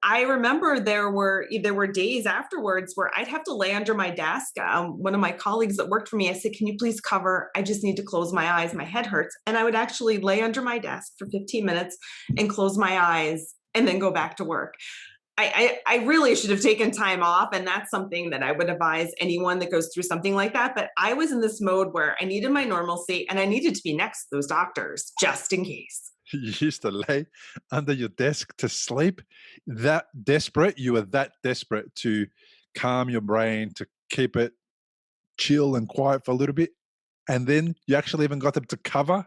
I remember there were days afterwards where I'd have to lay under my desk. One of my colleagues that worked for me, I said, "Can you please cover? I just need to close my eyes. My head hurts." And I would actually lay under my desk for 15 minutes and close my eyes and then go back to work. I really should have taken time off, and that's something that I would advise anyone that goes through something like that. But I was in this mode where I needed my normalcy and I needed to be next to those doctors just in case. You used to lay under your desk to sleep. That desperate, you were that desperate to calm your brain, to keep it chill and quiet for a little bit. And then you actually even got them to cover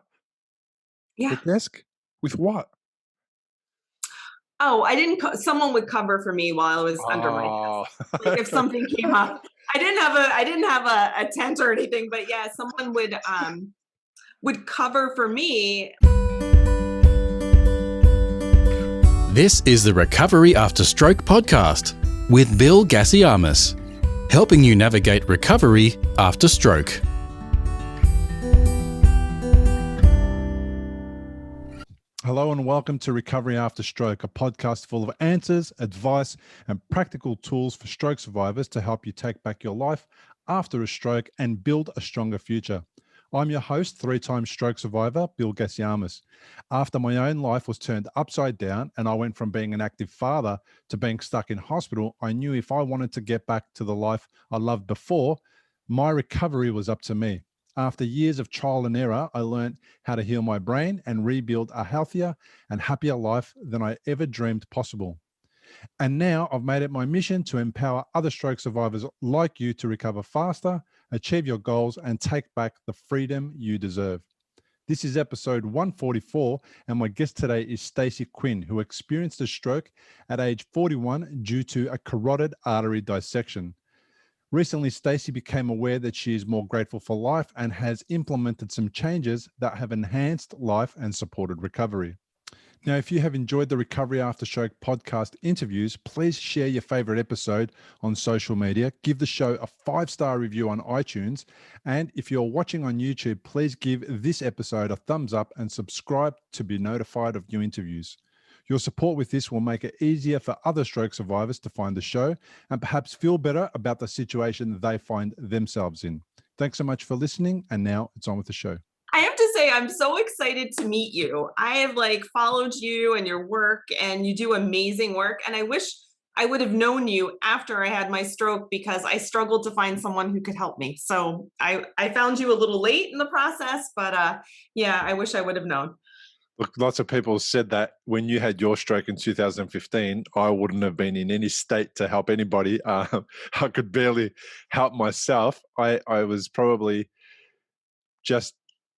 the Yeah. desk with what? Oh, I didn't. Someone would cover for me while I was under my desk. Oh, Like if something came up, I didn't have a tent or anything, but yeah, someone would cover for me. This is the Recovery After Stroke podcast with Bill Gassiamis, helping you navigate recovery after stroke. Hello and welcome to Recovery After Stroke, a podcast full of answers, advice, and practical tools for stroke survivors to help you take back your life after a stroke and build a stronger future. I'm your host, three-time stroke survivor, Bill Gassiamis. After my own life was turned upside down and I went from being an active father to being stuck in hospital, I knew if I wanted to get back to the life I loved before, my recovery was up to me. After years of trial and error, I learned how to heal my brain and rebuild a healthier and happier life than I ever dreamed possible. And now I've made it my mission to empower other stroke survivors like you to recover faster, achieve your goals, and take back the freedom you deserve. This is episode 144, and my guest today is Stacey Quinn, who experienced a stroke at age 41 due to a carotid artery dissection. Recently, Stacey became aware that she is more grateful for life and has implemented some changes that have enhanced life and supported recovery. Now, if you have enjoyed the Recovery After Stroke podcast interviews, please share your favorite episode on social media, give the show a 5-star review on iTunes, and if you're watching on YouTube, please give this episode a thumbs up and subscribe to be notified of new interviews. Your support with this will make it easier for other stroke survivors to find the show and perhaps feel better about the situation they find themselves in. Thanks so much for listening, and now it's on with the show. I have to say, I'm so excited to meet you. I have followed you and your work, and you do amazing work. And I wish I would have known you after I had my stroke because I struggled to find someone who could help me. So I found you a little late in the process, but yeah, I wish I would have known. Look, lots of people said that when you had your stroke in 2015, I wouldn't have been in any state to help anybody. I could barely help myself. I was probably just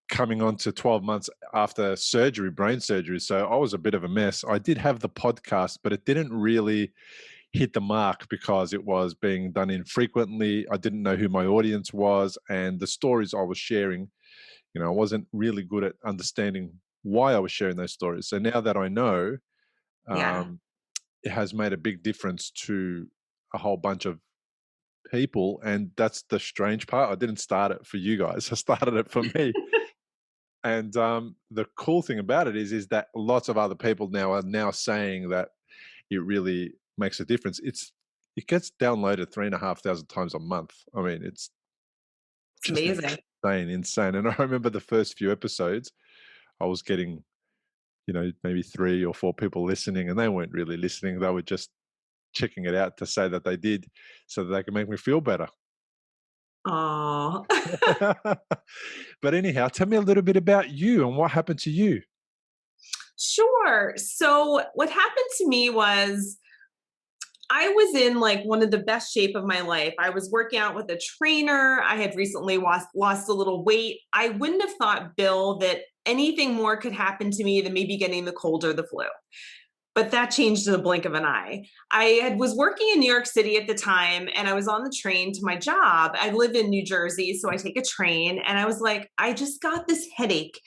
coming on to 12 months after surgery, brain surgery. So I was a bit of a mess. I did have the podcast, but it didn't really hit the mark because it was being done infrequently. I didn't know who my audience was, and the stories I was sharing, I wasn't really good at understanding why I was sharing those stories. So now that I know, Yeah. it has made a big difference to a whole bunch of people. And that's the strange part. I didn't start it for you guys. I started it for me. And the cool thing about it is that lots of other people now are now saying that it really makes a difference. It gets downloaded 3,500 times a month. I mean, it's It's just amazing. insane. And I remember the first few episodes, I was getting, maybe 3 or 4 people listening, and they weren't really listening. They were just checking it out to say that they did so that they could make me feel better. Oh. But anyhow, tell me a little bit about you and what happened to you. Sure. So what happened to me was I was in one of the best shape of my life. I was working out with a trainer. I had recently lost a little weight. I wouldn't have thought, Bill, that anything more could happen to me than maybe getting the cold or the flu. But that changed in the blink of an eye. Was working in New York City at the time, and I was on the train to my job. I live in New Jersey, so I take a train, and I was like, I just got this headache.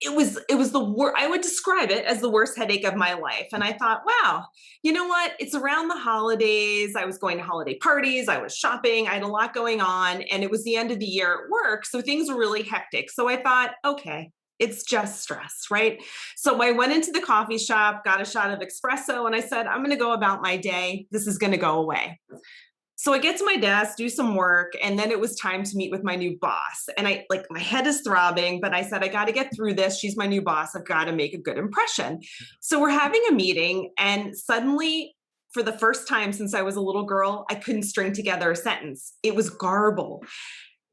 It was the worst. I would describe it as the worst headache of my life. And I thought, wow, you know what? It's around the holidays. I was going to holiday parties. I was shopping. I had a lot going on, and it was the end of the year at work. So things were really hectic. So I thought, okay, It's just stress, right? So I went into the coffee shop, got a shot of espresso, and I said, I'm going to go about my day. This is going to go away. So I get to my desk, do some work, and then it was time to meet with my new boss. And I like my head is throbbing, but I said, I got to get through this. She's my new boss. I've got to make a good impression. So we're having a meeting, and suddenly, for the first time since I was a little girl, I couldn't string together a sentence. It was garble.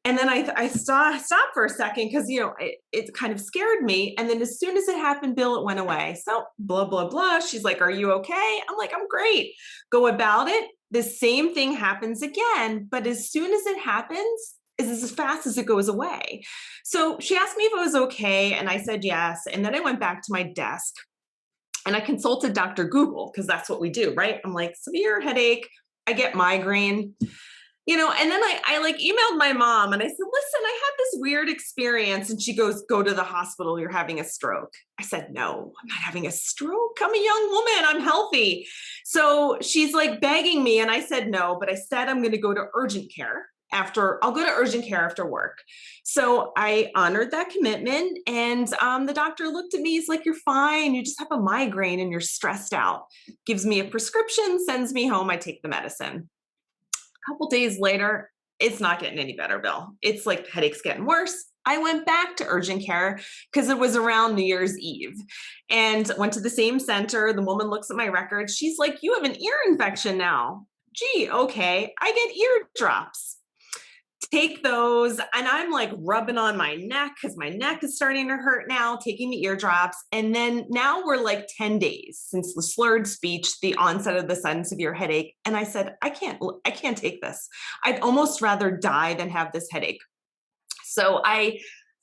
And then I stopped for a second because, it kind of scared me. And then as soon as it happened, Bill, it went away. So blah, blah, blah. She's like, are you okay? I'm like, I'm great. Go about it. The same thing happens again. But as soon as it happens, is as fast as it goes away. So she asked me if it was okay. And I said yes. And then I went back to my desk and I consulted Dr. Google because that's what we do, right? I'm like, severe headache. I get migraine. And then I like emailed my mom and I said, listen, I had this weird experience. And she goes, go to the hospital. You're having a stroke. I said, no, I'm not having a stroke. I'm a young woman. I'm healthy. So she's like begging me. And I said, no, but I said, I'm going to go to urgent care I'll go to urgent care after work. So I honored that commitment. And the doctor looked at me. He's like, you're fine. You just have a migraine and you're stressed out. Gives me a prescription, sends me home. I take the medicine. Couple days later, it's not getting any better, Bill. It's like the headache's getting worse. I went back to urgent care because it was around New Year's Eve and went to the same center. The woman looks at my records. She's like, you have an ear infection now. Gee, okay. I get ear drops. Take those. And I'm like rubbing on my neck because my neck is starting to hurt now, taking the eardrops. And then now we're like 10 days since the slurred speech, the onset of the sudden severe headache. And I said, I can't take this. I'd almost rather die than have this headache. So I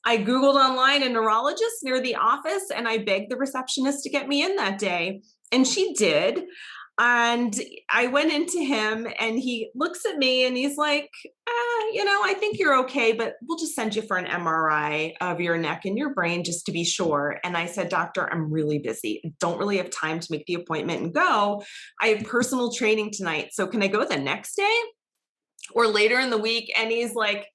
Googled online a neurologist near the office and I begged the receptionist to get me in that day. And she did. And I went into him and he looks at me and he's like, I think you're okay, but we'll just send you for an MRI of your neck and your brain just to be sure. And I said, doctor, I'm really busy. I don't really have time to make the appointment and go. I have personal training tonight. So can I go the next day or later in the week? And he's like,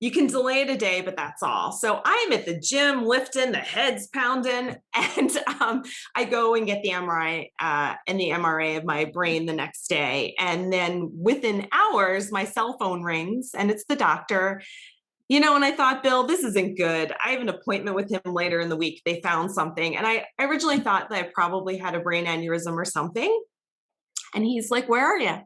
you can delay it a day, but that's all. So I'm at the gym lifting, the head's pounding, and I go and get the MRI and the MRA of my brain the next day. And then within hours, my cell phone rings and it's the doctor. And I thought, Bill, this isn't good. I have an appointment with him later in the week. They found something. And I originally thought that I probably had a brain aneurysm or something. And he's like, where are you?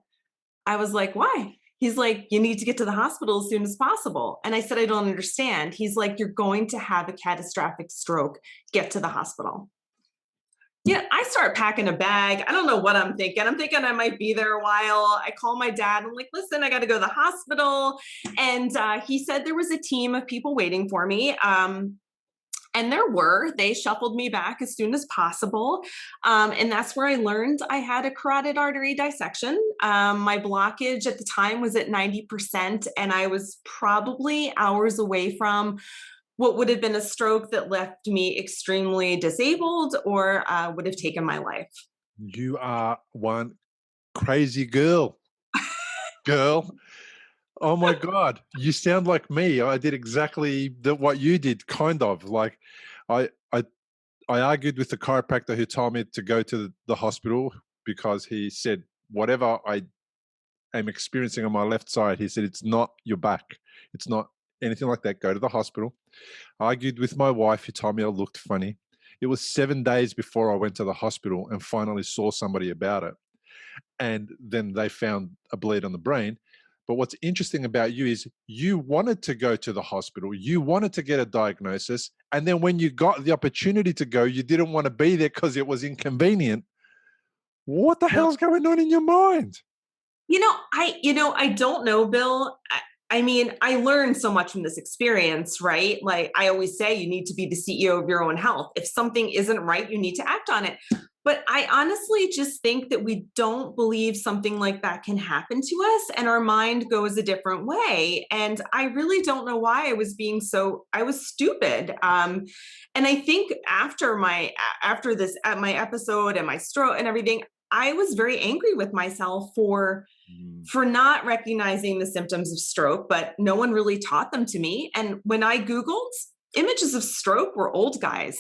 I was like, why? He's like, you need to get to the hospital as soon as possible. And I said, I don't understand. He's like, you're going to have a catastrophic stroke. Get to the hospital. I start packing a bag. I don't know what I'm thinking. I'm thinking I might be there a while. I call my dad. I'm like, listen, I got to go to the hospital. And he said there was a team of people waiting for me. And they shuffled me back as soon as possible. And that's where I learned I had a carotid artery dissection. My blockage at the time was at 90%, and I was probably hours away from what would have been a stroke that left me extremely disabled or would have taken my life. You are one crazy girl. Oh my God, you sound like me. I did exactly what you did, kind of. Like I argued with the chiropractor who told me to go to the hospital because he said, whatever I am experiencing on my left side, he said, it's not your back. It's not anything like that. Go to the hospital. I argued with my wife who told me I looked funny. It was 7 days before I went to the hospital and finally saw somebody about it. And then they found a bleed on the brain. But what's interesting about you is you wanted to go to the hospital. You wanted to get a diagnosis. And then when you got the opportunity to go, you didn't want to be there because it was inconvenient. What the hell's going on in your mind? I don't know, Bill. I mean, I learned so much from this experience, right? Like I always say, you need to be the CEO of your own health. If something isn't right, you need to act on it. But I honestly just think that we don't believe something like that can happen to us and our mind goes a different way. And I really don't know why I was stupid. And I think after my episode and my stroke and everything, I was very angry with myself for not recognizing the symptoms of stroke, but no one really taught them to me. And when I Googled images of stroke were old guys.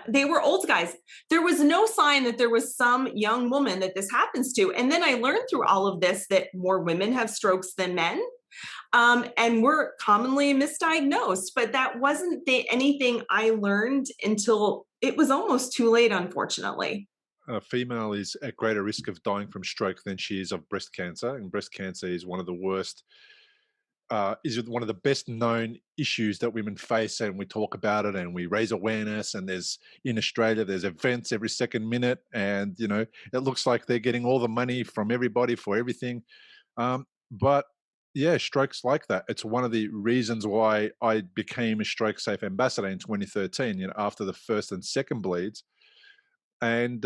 They were old guys. There was no sign that there was some young woman that this happens to. And then I learned through all of this that more women have strokes than men. And we're commonly misdiagnosed, but that wasn't anything I learned until it was almost too late, unfortunately. A female is at greater risk of dying from stroke than she is of breast cancer, and breast cancer is one of the worst, is one of the best known issues that women face, and we talk about it and we raise awareness. And there's in Australia, there's events every second minute, and it looks like they're getting all the money from everybody for everything. But yeah, strokes like that. It's one of the reasons why I became a stroke safe ambassador in 2013. After the first and second bleeds, and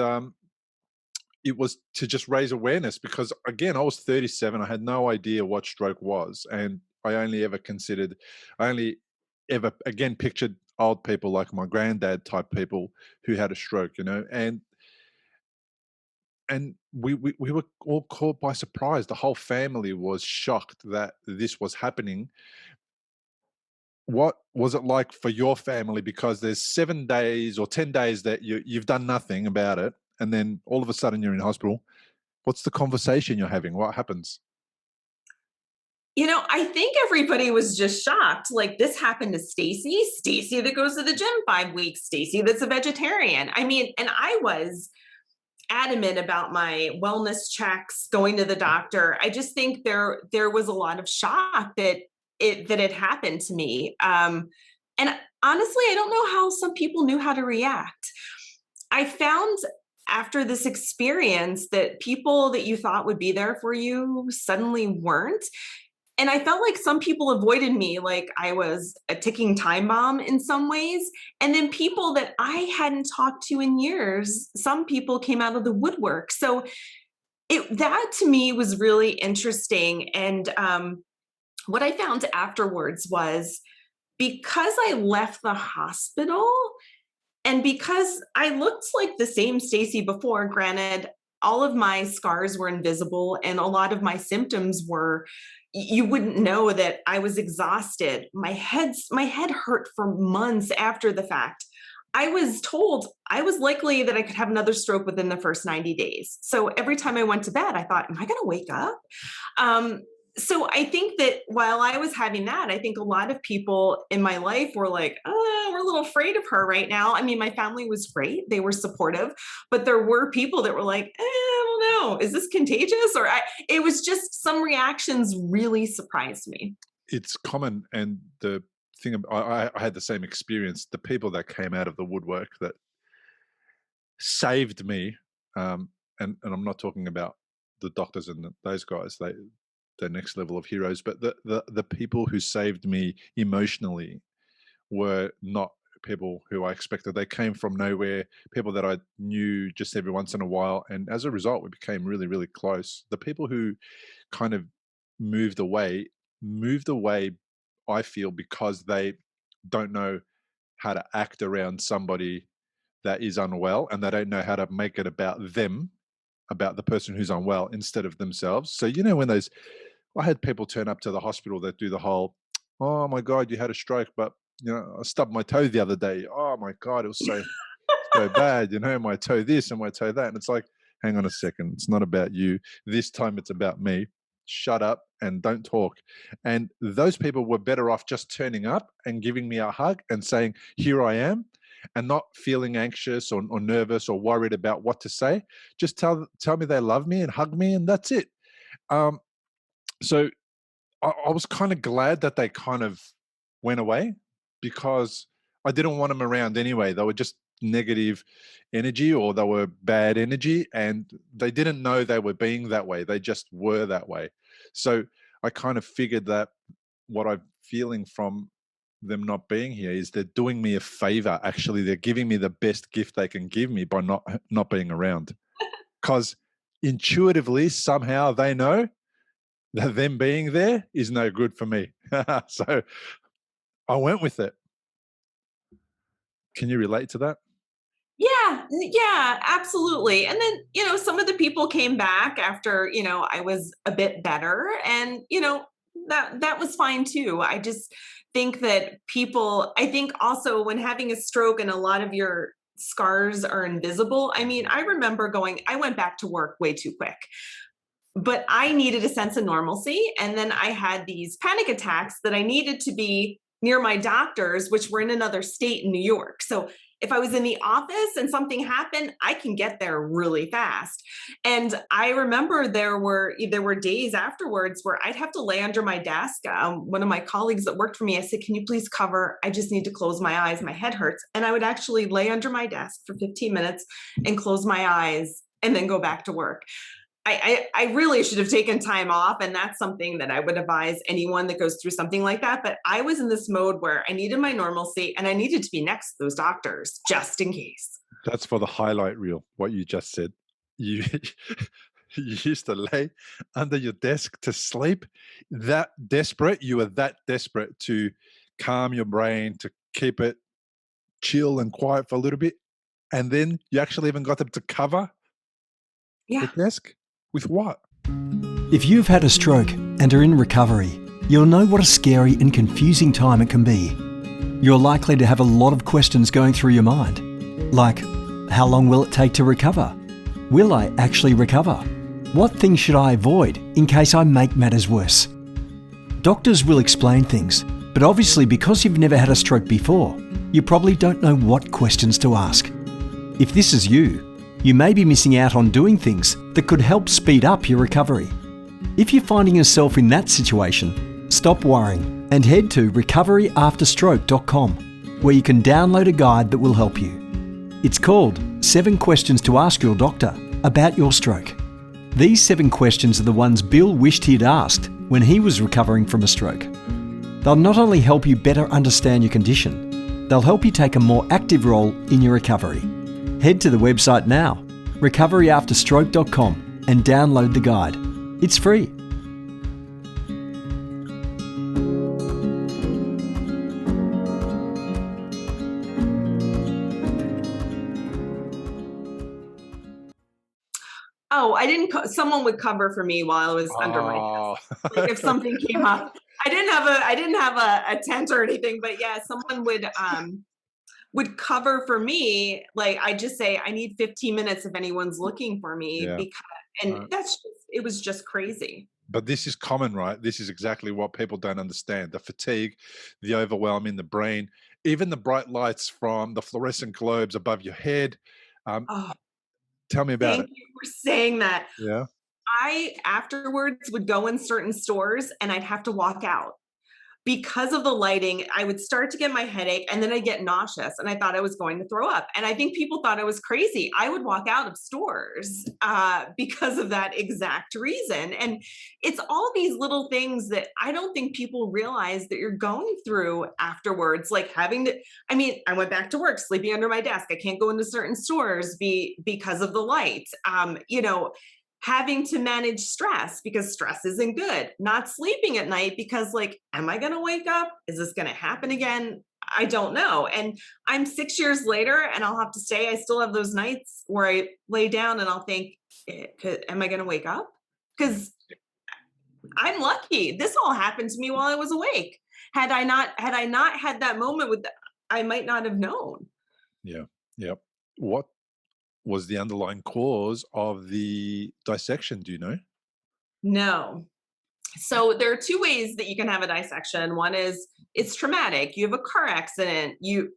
it was to just raise awareness, because again, I was 37. I had no idea what stroke was. And I only ever again pictured old people like my granddad type people who had a stroke, and we were all caught by surprise. The whole family was shocked that this was happening. What was it like for your family? Because there's 7 days or 10 days that you've done nothing about it, and then all of a sudden you're in hospital. What's the conversation you're having? What happens? I think everybody was just shocked. Like, this happened to Stacy that goes to the gym 5 weeks, Stacy that's a vegetarian. I mean, and I was adamant about my wellness checks, going to the doctor. I just think there was a lot of shock that it happened to me. And honestly, I don't know how some people knew how to react. I found after this experience that people that you thought would be there for you suddenly weren't. And I felt like some people avoided me, like I was a ticking time bomb in some ways. And then people that I hadn't talked to in years, some people came out of the woodwork. So that to me was really interesting. And what I found afterwards was, because I left the hospital and because I looked like the same Stacy before, granted, all of my scars were invisible and a lot of my symptoms were, you wouldn't know that I was exhausted. My head hurt for months after the fact. I was told I was likely that I could have another stroke within the first 90 days. So every time I went to bed, I thought, am I going to wake up? So I think that while I was having that, I think a lot of people in my life were like, oh, we're a little afraid of her right now. I mean, my family was great. They were supportive, but there were people that were like, I don't know, is this contagious? It was just some reactions really surprised me. It's common. And the thing, I had the same experience. The people that came out of the woodwork that saved me, and I'm not talking about the doctors and those guys, the next level of heroes, but the people who saved me emotionally were not people who I expected. They came from nowhere, people that I knew just every once in a while, and as a result we became really, really close. The people who kind of moved away, I feel, because they don't know how to act around somebody that is unwell, and they don't know how to make it about them, about the person who's unwell, instead of themselves. So when I had people turn up to the hospital that do the whole, oh my God, you had a stroke, but I stubbed my toe the other day. Oh my God, it was so bad, my toe this and my toe that. And it's like, hang on a second, it's not about you. This time it's about me. Shut up and don't talk. And those people were better off just turning up and giving me a hug and saying, here I am, and not feeling anxious or nervous or worried about what to say. Just tell me they love me and hug me, and that's it. So I was kind of glad that they kind of went away, because I didn't want them around anyway. They were just negative energy, or they were bad energy, and they didn't know they were being that way. They just were that way. So I kind of figured that what I'm feeling from them not being here is they're doing me a favor. Actually, they're giving me the best gift they can give me by not being around, because intuitively somehow they know that them being there is no good for me. So I went with it. Can you relate to that? Yeah, absolutely. And then, some of the people came back after, I was a bit better, and, that was fine too. think that I think also when having a stroke and a lot of your scars are invisible. I mean, I remember I went back to work way too quick, but I needed a sense of normalcy. And then I had these panic attacks that I needed to be near my doctors, which were in another state in New York. So if I was in the office and something happened, I can get there really fast. And I remember there were days afterwards where I'd have to lay under my desk. One of my colleagues that worked for me, I said, "Can you please cover? I just need to close my eyes. My head hurts." And I would actually lay under my desk for 15 minutes and close my eyes and then go back to work. I really should have taken time off. And that's something that I would advise anyone that goes through something like that. But I was in this mode where I needed my normalcy and I needed to be next to those doctors just in case. That's for the highlight reel, what you just said. You you used to lay under your desk to sleep. You were that desperate to calm your brain, to keep it chill and quiet for a little bit. And then you actually even got them to cover Yeah. the desk with what? If you've had a stroke and are in recovery, you'll know what a scary and confusing time it can be. You're likely to have a lot of questions going through your mind, like, how long will it take to recover? Will I actually recover? What things should I avoid in case I make matters worse? Doctors will explain things, but obviously because you've never had a stroke before, you probably don't know what questions to ask. If this is you may be missing out on doing things that could help speed up your recovery. If you're finding yourself in that situation, stop worrying and head to recoveryafterstroke.com, where you can download a guide that will help you. It's called 7 Questions to Ask Your Doctor About Your Stroke. These 7 questions are the ones Bill wished he'd asked when he was recovering from a stroke. They'll not only help you better understand your condition, they'll help you take a more active role in your recovery. Head to the website now, recoveryafterstroke.com, and download the guide. It's free. Oh, I didn't. Someone would cover for me while I was under my desk. Like if something came up, I didn't have a tent or anything, but yeah, someone would cover for me. Like I just say, I need 15 minutes if anyone's looking for me, Yeah. it was just crazy. But this is common, right? This is exactly what people don't understand. The fatigue, the overwhelm in the brain, even the bright lights from the fluorescent globes above your head. Oh, Tell me about thank it. you for saying that. Yeah. I afterwards would go in certain stores and I'd have to walk out. Because of the lighting, I would start to get my headache and then I'd get nauseous and I thought I was going to throw up. And I think people thought I was crazy. I would walk out of stores because of that exact reason. And it's all these little things that I don't think people realize that you're going through afterwards, like I went back to work, sleeping under my desk. I can't go into certain stores because of the lights. Having to manage stress because stress isn't good, not sleeping at night because am I going to wake up? Is this going to happen again? I don't know. And I'm 6 years later and I'll have to say, I still have those nights where I lay down and I'll think, am I going to wake up? Because I'm lucky. This all happened to me while I was awake. Had I not had that moment I might not have known. Yeah. Yep. What was the underlying cause of the dissection? Do you know? No. So there are 2 ways that you can have a dissection. One is it's traumatic. You have a car accident, you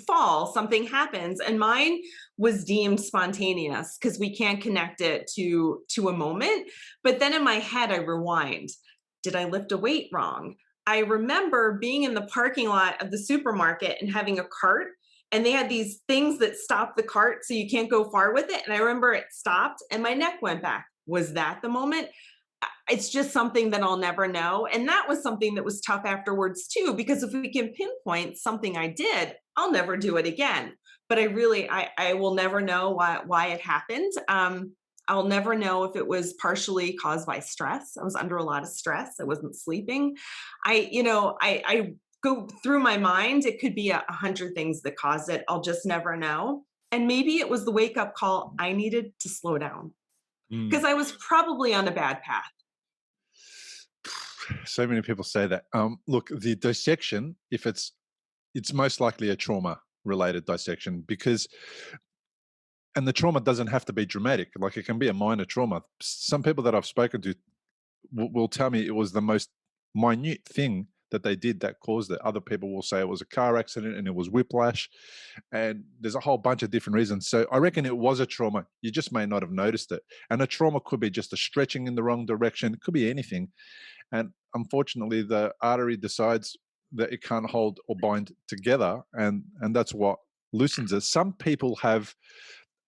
fall, something happens. And mine was deemed spontaneous because we can't connect it to a moment. But then in my head, I rewind. Did I lift a weight wrong? I remember being in the parking lot of the supermarket and having a cart. And they had these things that stop the cart so you can't go far with it. And I remember it stopped and my neck went back. Was that the moment? It's just something that I'll never know. And that was something that was tough afterwards too, because if we can pinpoint something I did, I'll never do it again. But I will never know why it happened. I'll never know if it was partially caused by stress. I was under a lot of stress. I wasn't sleeping. I go through my mind, it could be 100 things that caused it. I'll just never know. And maybe it was the wake up call. I needed to slow down because I was probably on a bad path. so many people say that. Look, the dissection, if it's most likely a trauma related dissection because, and the trauma doesn't have to be dramatic. Like it can be a minor trauma. Some people that I've spoken to will tell me it was the most minute thing that they did that caused it. Other people will say it was a car accident and it was whiplash. And there's a whole bunch of different reasons. So I reckon it was a trauma. You just may not have noticed it. And a trauma could be just a stretching in the wrong direction. It could be anything. And unfortunately, the artery decides that it can't hold or bind together. And that's what loosens it. Some people have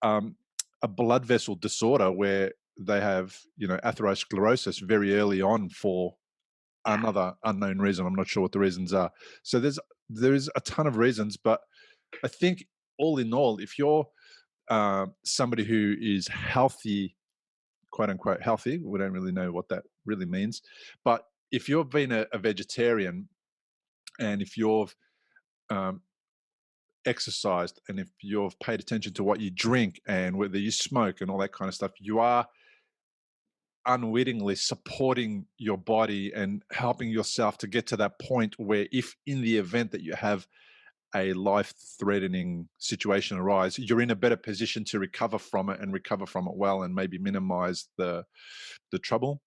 a blood vessel disorder where they have, atherosclerosis very early on for another unknown reason. I'm not sure what the reasons are. So there's a ton of reasons, but I think all in all, if you're somebody who is healthy, quote unquote healthy, we don't really know what that really means, but if you've been a vegetarian and if you've exercised and if you've paid attention to what you drink and whether you smoke and all that kind of stuff, you are unwittingly supporting your body and helping yourself to get to that point where if in the event that you have a life-threatening situation arise, you're in a better position to recover from it and recover from it well and maybe minimize the trouble.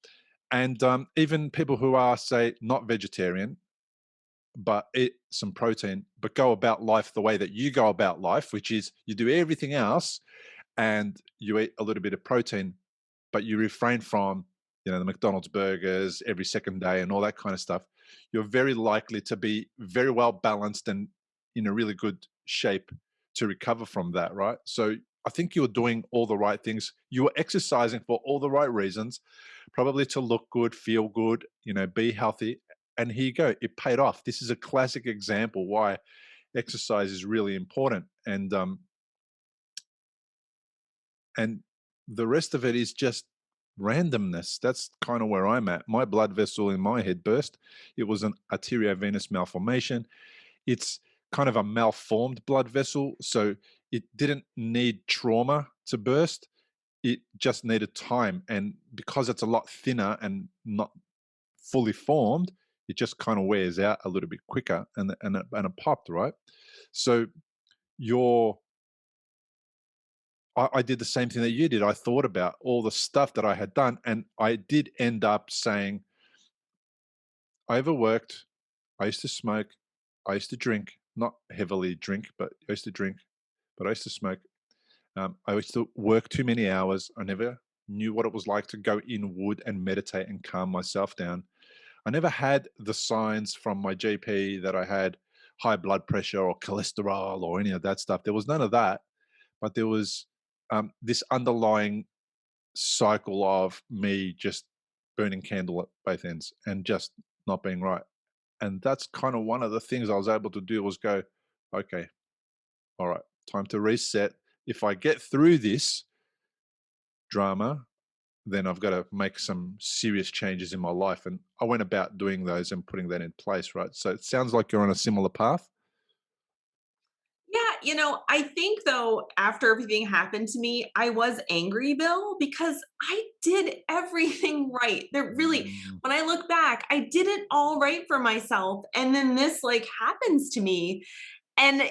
And even people who are, say, not vegetarian, but eat some protein, but go about life the way that you go about life, which is you do everything else and you eat a little bit of protein, but you refrain from, the McDonald's burgers every second day and all that kind of stuff, you're very likely to be very well balanced and in a really good shape to recover from that, right? So I think you're doing all the right things. You're exercising for all the right reasons, probably to look good, feel good, be healthy. And here you go. It paid off. This is a classic example why exercise is really important. And the rest of it is just randomness. That's kind of where I'm at. My blood vessel in my head burst. It was an arteriovenous malformation. It's kind of a malformed blood vessel. So it didn't need trauma to burst. It just needed time. And because it's a lot thinner and not fully formed, it just kind of wears out a little bit quicker and it popped, right? So I did the same thing that you did. I thought about all the stuff that I had done, and I did end up saying, I overworked, I used to smoke, I used to drink, not heavily drink, but I used to drink, but I used to smoke. I used to work too many hours. I never knew what it was like to go inward and meditate and calm myself down. I never had the signs from my GP that I had high blood pressure or cholesterol or any of that stuff. There was none of that, but there was this underlying cycle of me just burning candle at both ends and just not being right. And that's kind of one of the things I was able to do was go, okay, all right, time to reset. If I get through this drama, then I've got to make some serious changes in my life. And I went about doing those and putting that in place, right? So it sounds like you're on a similar path. Yeah, I think though, after everything happened to me, I was angry, Bill, because I did everything right. There really, when I look back, I did it all right for myself. And then this happens to me. And,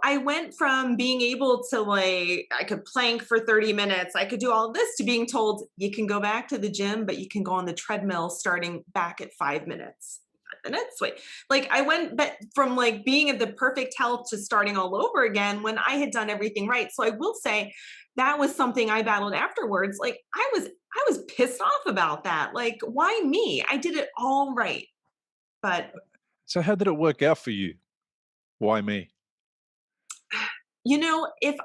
I went from being able to I could plank for 30 minutes, I could do all this to being told you can go back to the gym, but you can go on the treadmill starting back at 5 minutes. Wait, I went from being at the perfect health to starting all over again when I had done everything right. So I will say that was something I battled afterwards. I was pissed off about that. Why me? I did it all right. But so how did it work out for you? Why me? If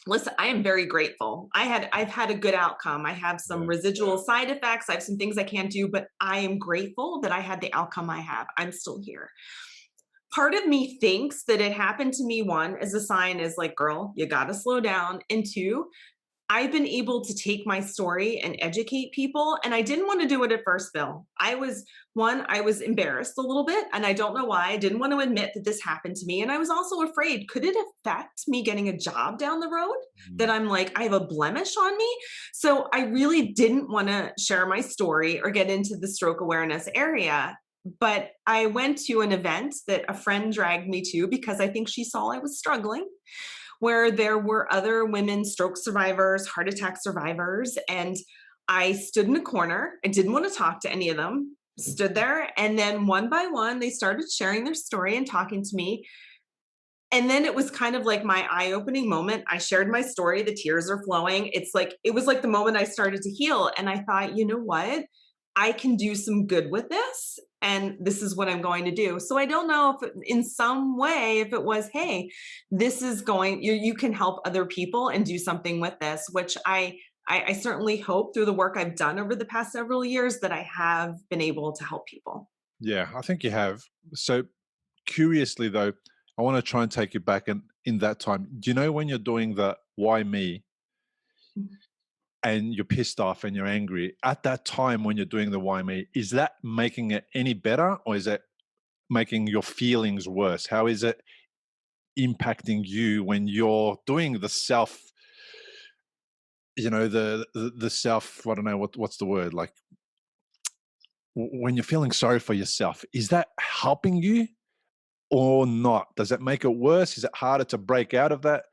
listen, I am very grateful. I've had a good outcome. I have some residual side effects. I have some things I can't do, but I am grateful that I had the outcome I have. I'm still here. Part of me thinks that it happened to me, one, as a sign is girl, you got to slow down. And two, I've been able to take my story and educate people. And I didn't want to do it at first, Bill. I was embarrassed a little bit, and I don't know why. I didn't want to admit that this happened to me. And I was also afraid, could it affect me getting a job down the road? That I'm like, I have a blemish on me. So I really didn't want to share my story or get into the stroke awareness area. But I went to an event that a friend dragged me to because I think she saw I was struggling, where there were other women stroke survivors, heart attack survivors. And I stood in a corner. I didn't want to talk to any of them, stood there. And then one by one, they started sharing their story and talking to me. And then it was kind of like my eye-opening moment. I shared my story, the tears are flowing. It was like the moment I started to heal. And I thought, you know what? I can do some good with this. And this is what I'm going to do. So I don't know if in some way, if it was, hey, this is going, you can help other people and do something with this, which I certainly hope through the work I've done over the past several years that I have been able to help people. Yeah, I think you have. So curiously though, I want to try and take you back in that time. Do you know when you're doing the why me and you're pissed off and you're angry, at that time when you're doing the why me, is that making it any better, or is it making your feelings worse? How is it impacting you when you're doing the self, the self, I don't know what's the word, like when you're feeling sorry for yourself, is that helping you or not? Does that make it worse? Is it harder to break out of that?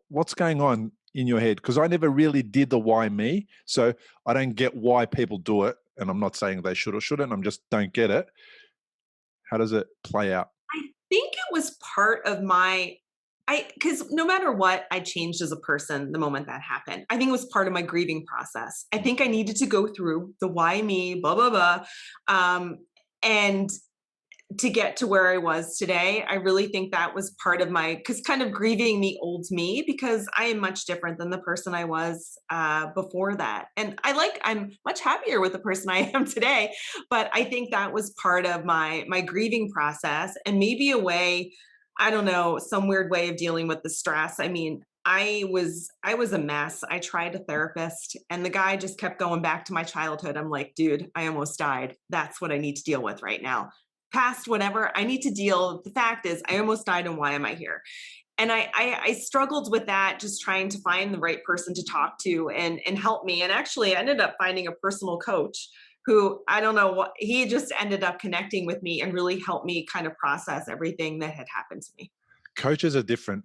What's going on in your head? Because I never really did the why me, so I don't get why people do it. And I'm not saying they should or shouldn't. I'm just don't get it. How does it play out? I think it was part of because no matter what, I changed as a person the moment that happened. I think it was part of my grieving process. I think I needed to go through the why me, blah, blah, blah. And to get to where I was today, I really think that was part of because kind of grieving the old me, because I am much different than the person I was before that. And I'm much happier with the person I am today, but I think that was part of my grieving process, and maybe a way, I don't know, some weird way of dealing with the stress. I mean, I was a mess. I tried a therapist, and the guy just kept going back to my childhood. I'm like, dude, I almost died. That's what I need to deal with right now. Past whatever, I need to deal. The fact is, I almost died, and why am I here? And I struggled with that, just trying to find the right person to talk to and help me. And actually, I ended up finding a personal coach who, I don't know what, he just ended up connecting with me and really helped me kind of process everything that had happened to me. Coaches are different.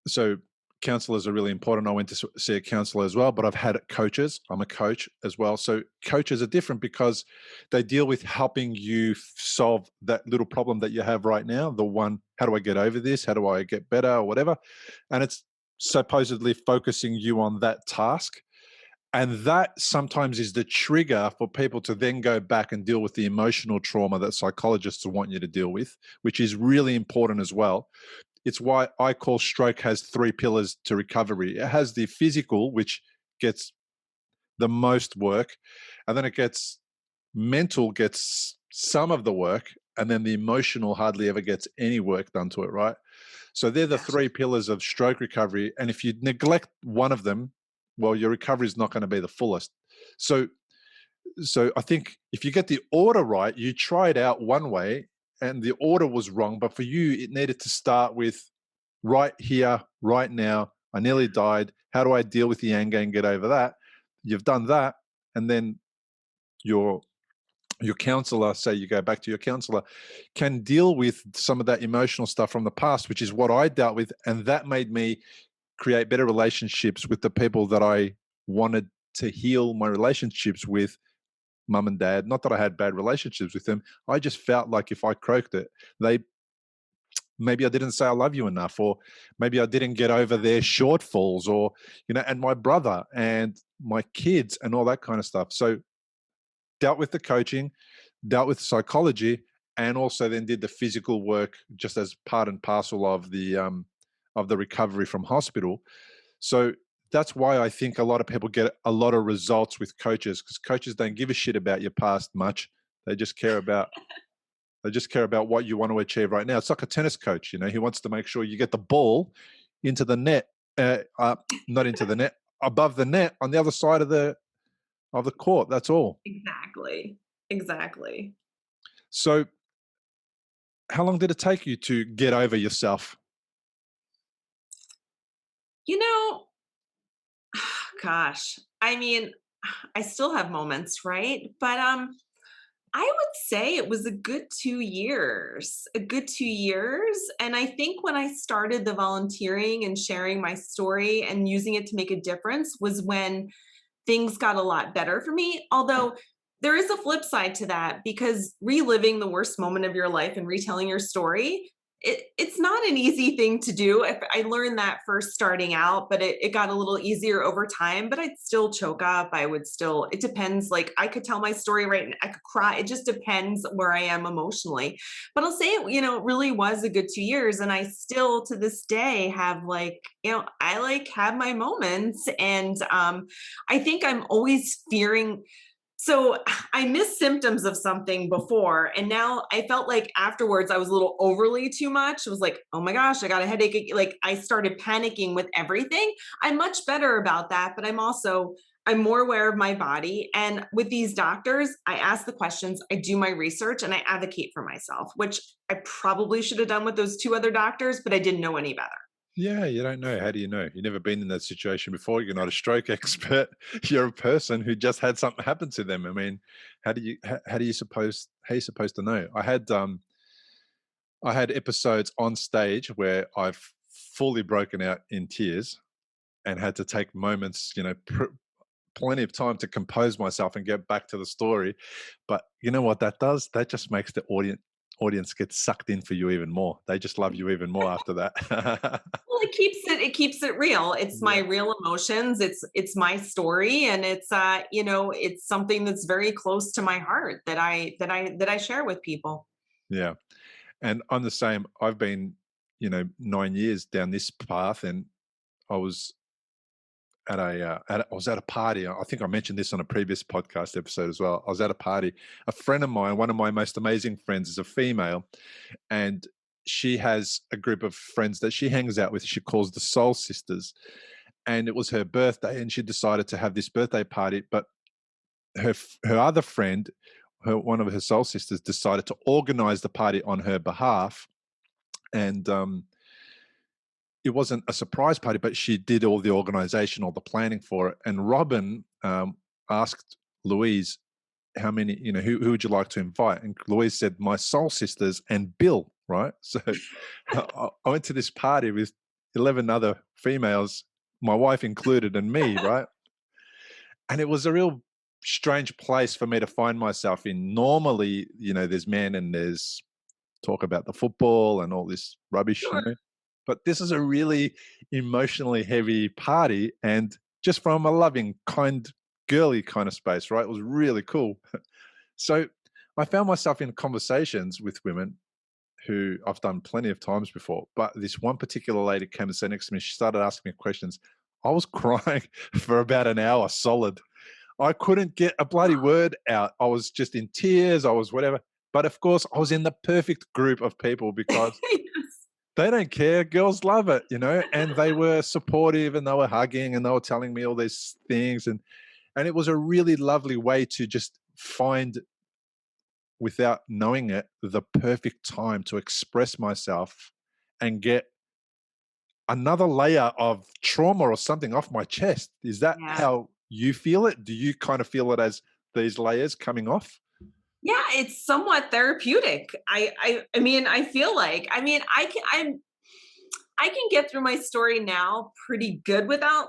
So counselors are really important. I went to see a counselor as well, but I've had coaches. I'm a coach as well. So coaches are different because they deal with helping you solve that little problem that you have right now. The one, how do I get over this? How do I get better or whatever? And it's supposedly focusing you on that task. And that sometimes is the trigger for people to then go back and deal with the emotional trauma that psychologists want you to deal with, which is really important as well. It's why I call stroke has 3 pillars to recovery. It has the physical, which gets the most work, and then it gets mental, gets some of the work, and then the emotional hardly ever gets any work done to it, right? So they're the 3 pillars of stroke recovery. And if you neglect one of them, well, your recovery is not going to be the fullest. So I think if you get the order right, you try it out one way and the order was wrong, but for you, it needed to start with right here, right now. I nearly died. How do I deal with the anger and get over that? You've done that. And then your counselor, say you go back to your counselor, can deal with some of that emotional stuff from the past, which is what I dealt with. And that made me create better relationships with the people that I wanted to heal my relationships with, mum and dad. Not that I had bad relationships with them. I just felt like if I croaked it, maybe I didn't say I love you enough, or maybe I didn't get over their shortfalls, or, and my brother and my kids and all that kind of stuff. So dealt with the coaching, dealt with psychology, and also then did the physical work just as part and parcel of the recovery from hospital. So that's why I think a lot of people get a lot of results with coaches, because coaches don't give a shit about your past much. They just care about what you want to achieve right now. It's like a tennis coach, he wants to make sure you get the ball into the net, not into the net, above the net on the other side of the court. That's all. Exactly. Exactly. So how long did it take you to get over yourself? You know, gosh, I mean, I still have moments, right? But I would say it was a good 2 years, a good 2 years, and I think when I started the volunteering and sharing my story and using it to make a difference was when things got a lot better for me. Although there is a flip side to that because reliving the worst moment of your life and retelling your story, it's not an easy thing to do. I learned that first starting out, but it got a little easier over time. But I'd still choke up. I would still, it depends. Like I could tell my story right and I could cry. It just depends where I am emotionally. But I'll say it, it really was a good 2 years. And I still to this day have like, I like have my moments. And I think I'm always fearing. So I missed symptoms of something before, and now I felt like afterwards I was a little overly too much. It was like, oh my gosh, I got a headache. Like I started panicking with everything. I'm much better about that, but I'm more aware of my body. And with these doctors, I ask the questions, I do my research, and I advocate for myself, which I probably should have done with those two other doctors, but I didn't know any better. Yeah, you don't know. How do you know? You've never been in that situation before. You're not a stroke expert. You're a person who just had something happen to them. I mean, how do you suppose how are you supposed to know? I had episodes on stage where I've fully broken out in tears and had to take moments, plenty of time to compose myself and get back to the story. But you know what that does? That just makes the audience get sucked in for you even more. They just love you even more after that. Well, it keeps it real. It's my Yeah, real emotions. It's my story, and it's something that's very close to my heart that I share with people. yeah. And I'm the same. I've been, 9 years down this path, and I was I was at a party. I think I mentioned this on a previous podcast episode as well. I was at a party. A friend of mine, one of my most amazing friends, is a female, and she has a group of friends that she hangs out with. She calls the Soul Sisters, and it was her birthday, and she decided to have this birthday party. But her other friend, one of her soul sisters, decided to organize the party on her behalf, and it wasn't a surprise party, but she did all the organization, all the planning for it. And Robin asked Louise, how many, who would you like to invite? And Louise said, my soul sisters and Bill, right? So I went to this party with 11 other females, my wife included, and me, right? And it was a real strange place for me to find myself in. Normally, there's men and there's talk about the football and all this rubbish, Sure. but this is a really emotionally heavy party, and just from a loving, kind, girly kind of space, right? It was really cool. So I found myself in conversations with women who I've done plenty of times before, but this one particular lady came and sat next to me. She started asking me questions. I was crying for about an hour solid. I couldn't get a bloody word out. I was just in tears. I was whatever. But of course, I was in the perfect group of people because Yes. they don't care. Girls love it, and they were supportive and they were hugging and they were telling me all these things. And it was a really lovely way to just find, without knowing it, the perfect time to express myself and get another layer of trauma or something off my chest. Is that Yeah. how you feel it? Do you kind of feel it as these layers coming off? Yeah, it's somewhat therapeutic. I mean, I feel like, I can get through my story now pretty good without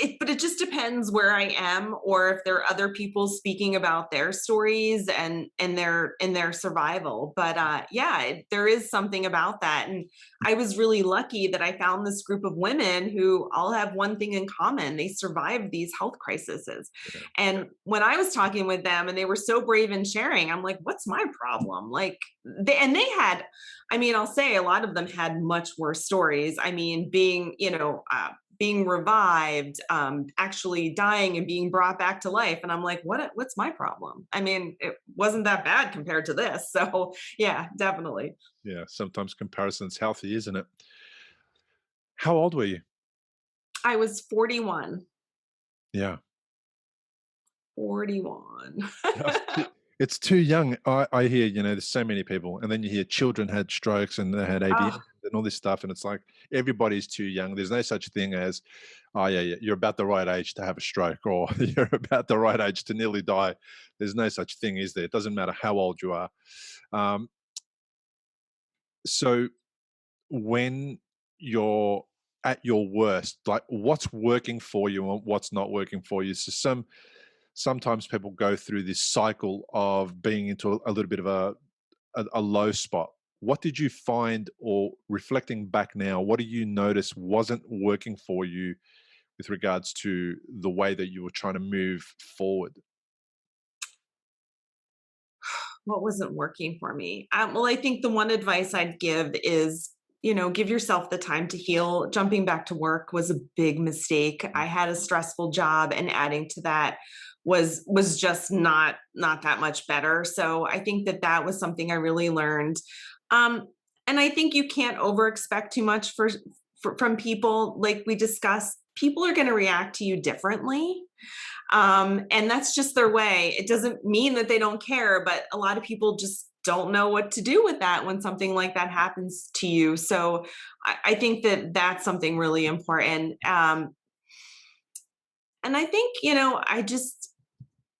it, but it just depends where I am or if there are other people speaking about their stories and their survival. But yeah, there is something about that. And I was really lucky that I found this group of women who all have one thing in common. They survived these health crises. Yeah. And when I was talking with them and they were so brave in sharing, I'm like, what's my problem? Like they had, I'll say a lot of them had much worse stories. Being revived, actually dying and being brought back to life. And I'm like, what's my problem? It wasn't that bad compared to this. So yeah, definitely. Yeah, sometimes comparison's healthy, isn't it? How old were you? I was 41. Yeah. 41. It's too young. I hear, there's so many people, and then you hear children had strokes and they had AVM Oh, and all this stuff, and it's like everybody's too young. There's no such thing as, oh yeah, you're about the right age to have a stroke, or you're about the right age to nearly die. There's no such thing, is there? It doesn't matter how old you are. Um, so when you're at your worst, like what's working for you and what's not working for you? So sometimes people go through this cycle of being into a little bit of a low spot. What did you find, or reflecting back now, what do you notice wasn't working for you with regards to the way that you were trying to move forward? what wasn't working for me? Well, I think the one advice I'd give is, give yourself the time to heal. Jumping back to work was a big mistake. I had a stressful job, and adding to that was just not that much better. So I think that was something I really learned. Um, and I think you can't over expect too much from people. Like we discussed, people are going to react to you differently. And that's just their way. It doesn't mean that they don't care, but a lot of people just don't know what to do with that when something like that happens to you. So I think that's something really important. And I think,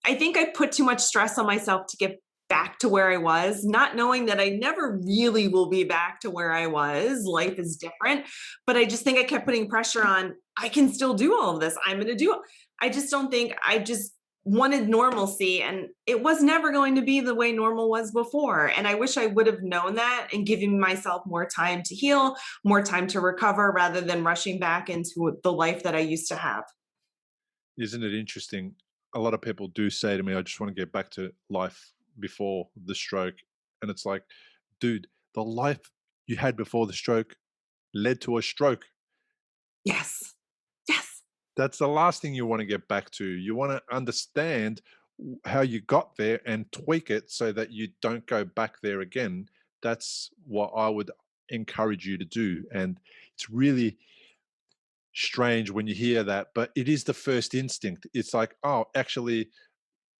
I think I put too much stress on myself to get back to where I was, not knowing that I never really will be back to where I was. Life is different. But I just think I kept putting pressure on, I can still do all of this. I'm going to do it. I just don't think, I just wanted normalcy, and it was never going to be the way normal was before. And I wish I would have known that and given myself more time to heal, more time to recover, rather than rushing back into the life that I used to have. Isn't it interesting? A lot of people do say to me, I just want to get back to life before the stroke. And it's like, dude, the life you had before the stroke led to a stroke. Yes. Yes. That's the last thing you want to get back to. You want to understand how you got there and tweak it so that you don't go back there again. That's what I would encourage you to do. And it's really strange when you hear that, but it is the first instinct. It's like, oh, actually,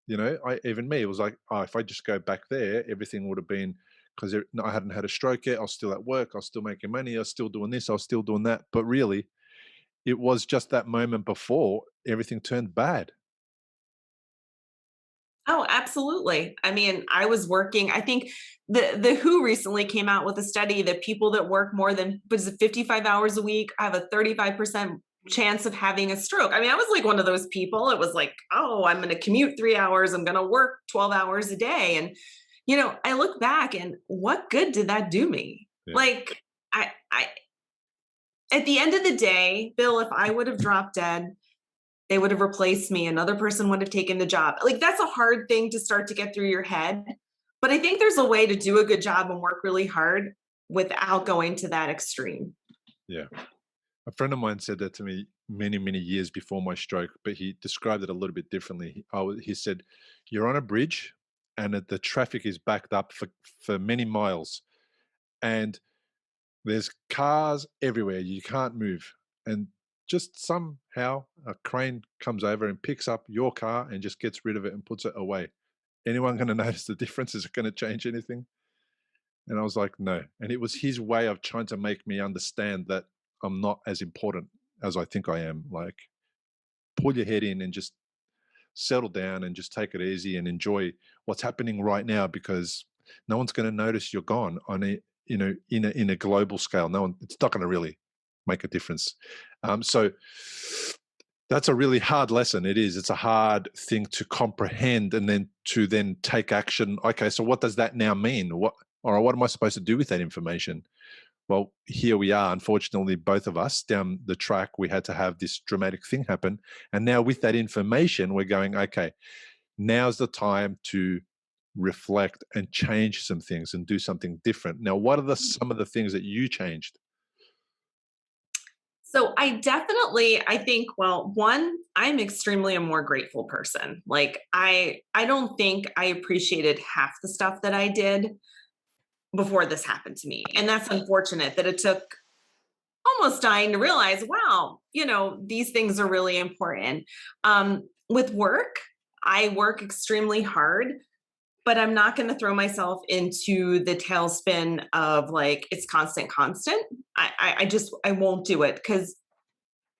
even me, it was like, oh, if I just go back there, everything would have been, because I hadn't had a stroke yet. I was still at work. I was still making money. I was still doing this. I was still doing that. But really, it was just that moment before everything turned bad. Oh, absolutely. I mean, I was working, I think the WHO recently came out with a study that people that work more than, was it 55 hours a week, have a 35% chance of having a stroke. I mean, I was like one of those people. It was like, oh, I'm going to commute 3 hours. I'm going to work 12 hours a day. And, I look back, and what good did that do me? Yeah. Like, I, at the end of the day, Bill, if I would have dropped dead, they would have replaced me. Another person would have taken the job. Like, that's a hard thing to start to get through your head. But I think there's a way to do a good job and work really hard without going to that extreme. Yeah. A friend of mine said that to me many, many years before my stroke, but he described it a little bit differently. He said, you're on a bridge and the traffic is backed up for many miles, and there's cars everywhere. You can't move. And just somehow a crane comes over and picks up your car and just gets rid of it and puts it away. Anyone going to notice the difference? Is it going to change anything? And I was like, no. And it was his way of trying to make me understand that I'm not as important as I think I am. Like, pull your head in and just settle down and just take it easy and enjoy what's happening right now, because no one's going to notice you're gone on a, in a global scale. No one, it's not going to really make a difference. So that's a really hard lesson. It is. It's a hard thing to comprehend and then to take action. Okay, so what does that now mean? What am I supposed to do with that information? Well, here we are. Unfortunately, both of us down the track, we had to have this dramatic thing happen. And now with that information, we're going, okay, now's the time to reflect and change some things and do something different. Now, what are some of the things that you changed? So I think, well, one, I'm extremely a more grateful person. Like, I don't think I appreciated half the stuff that I did before this happened to me. And that's unfortunate that it took almost dying to realize, wow, these things are really important. With work, I work extremely hard, but I'm not going to throw myself into the tailspin of like, it's constant. I won't do it because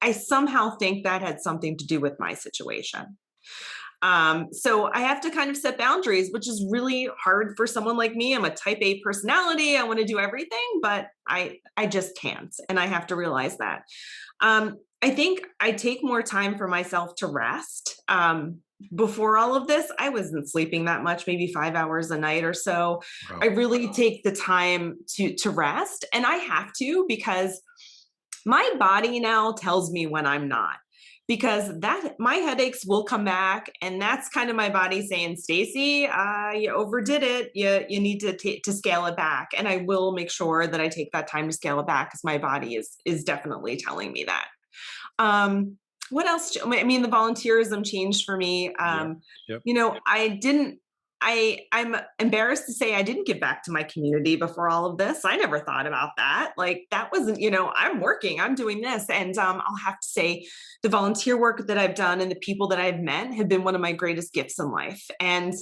I somehow think that had something to do with my situation. So I have to kind of set boundaries, which is really hard for someone like me. I'm a type A personality. I want to do everything, but I just can't. And I have to realize that. I think I take more time for myself to rest. Before all of this, I wasn't sleeping that much, maybe 5 hours a night or so. Wow. I really take the time to rest, and I have to because my body now tells me when I'm not, because that my headaches will come back, and that's kind of my body saying, Stacy, you overdid it. You need to scale it back, and I will make sure that I take that time to scale it back because my body is definitely telling me that. What else? I mean, the volunteerism changed for me. Yep. I'm embarrassed to say I didn't give back to my community before all of this. I never thought about that. Like that wasn't, I'm working, I'm doing this. And I'll have to say the volunteer work that I've done and the people that I've met have been one of my greatest gifts in life. And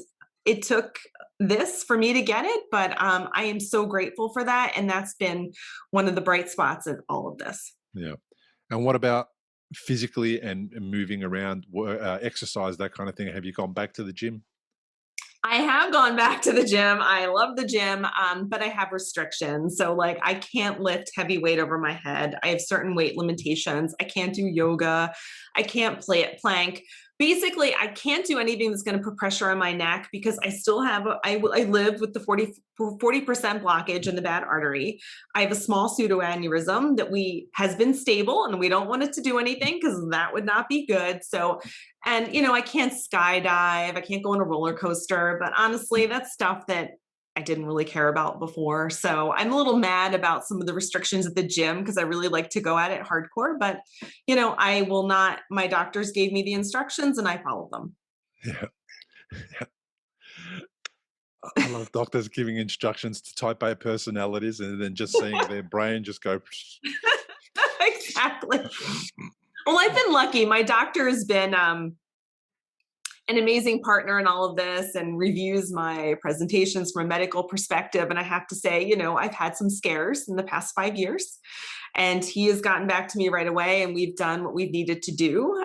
it took this for me to get it, but I am so grateful for that. And that's been one of the bright spots of all of this. Yeah. And what about physically and moving around, exercise, that kind of thing? Have you gone back to the gym? I have gone back to the gym. I love the gym, but I have restrictions. So like I can't lift heavy weight over my head. I have certain weight limitations. I can't do yoga. I can't plank. Basically, I can't do anything that's going to put pressure on my neck because I still have, I live with the 40% blockage in the bad artery. I have a small pseudoaneurysm that has been stable, and we don't want it to do anything because that would not be good. So, and I can't skydive. I can't go on a roller coaster, but honestly, that's stuff that I didn't really care about before. So I'm a little mad about some of the restrictions at the gym because I really like to go at it hardcore, but I will not, my doctors gave me the instructions and I follow them. Yeah. I love doctors giving instructions to type A personalities and then just seeing their brain just go. Exactly. Well, I've been lucky. My doctor has been an amazing partner in all of this and reviews my presentations from a medical perspective. And I have to say, I've had some scares in the past 5 years, and he has gotten back to me right away, and we've done what we've needed to do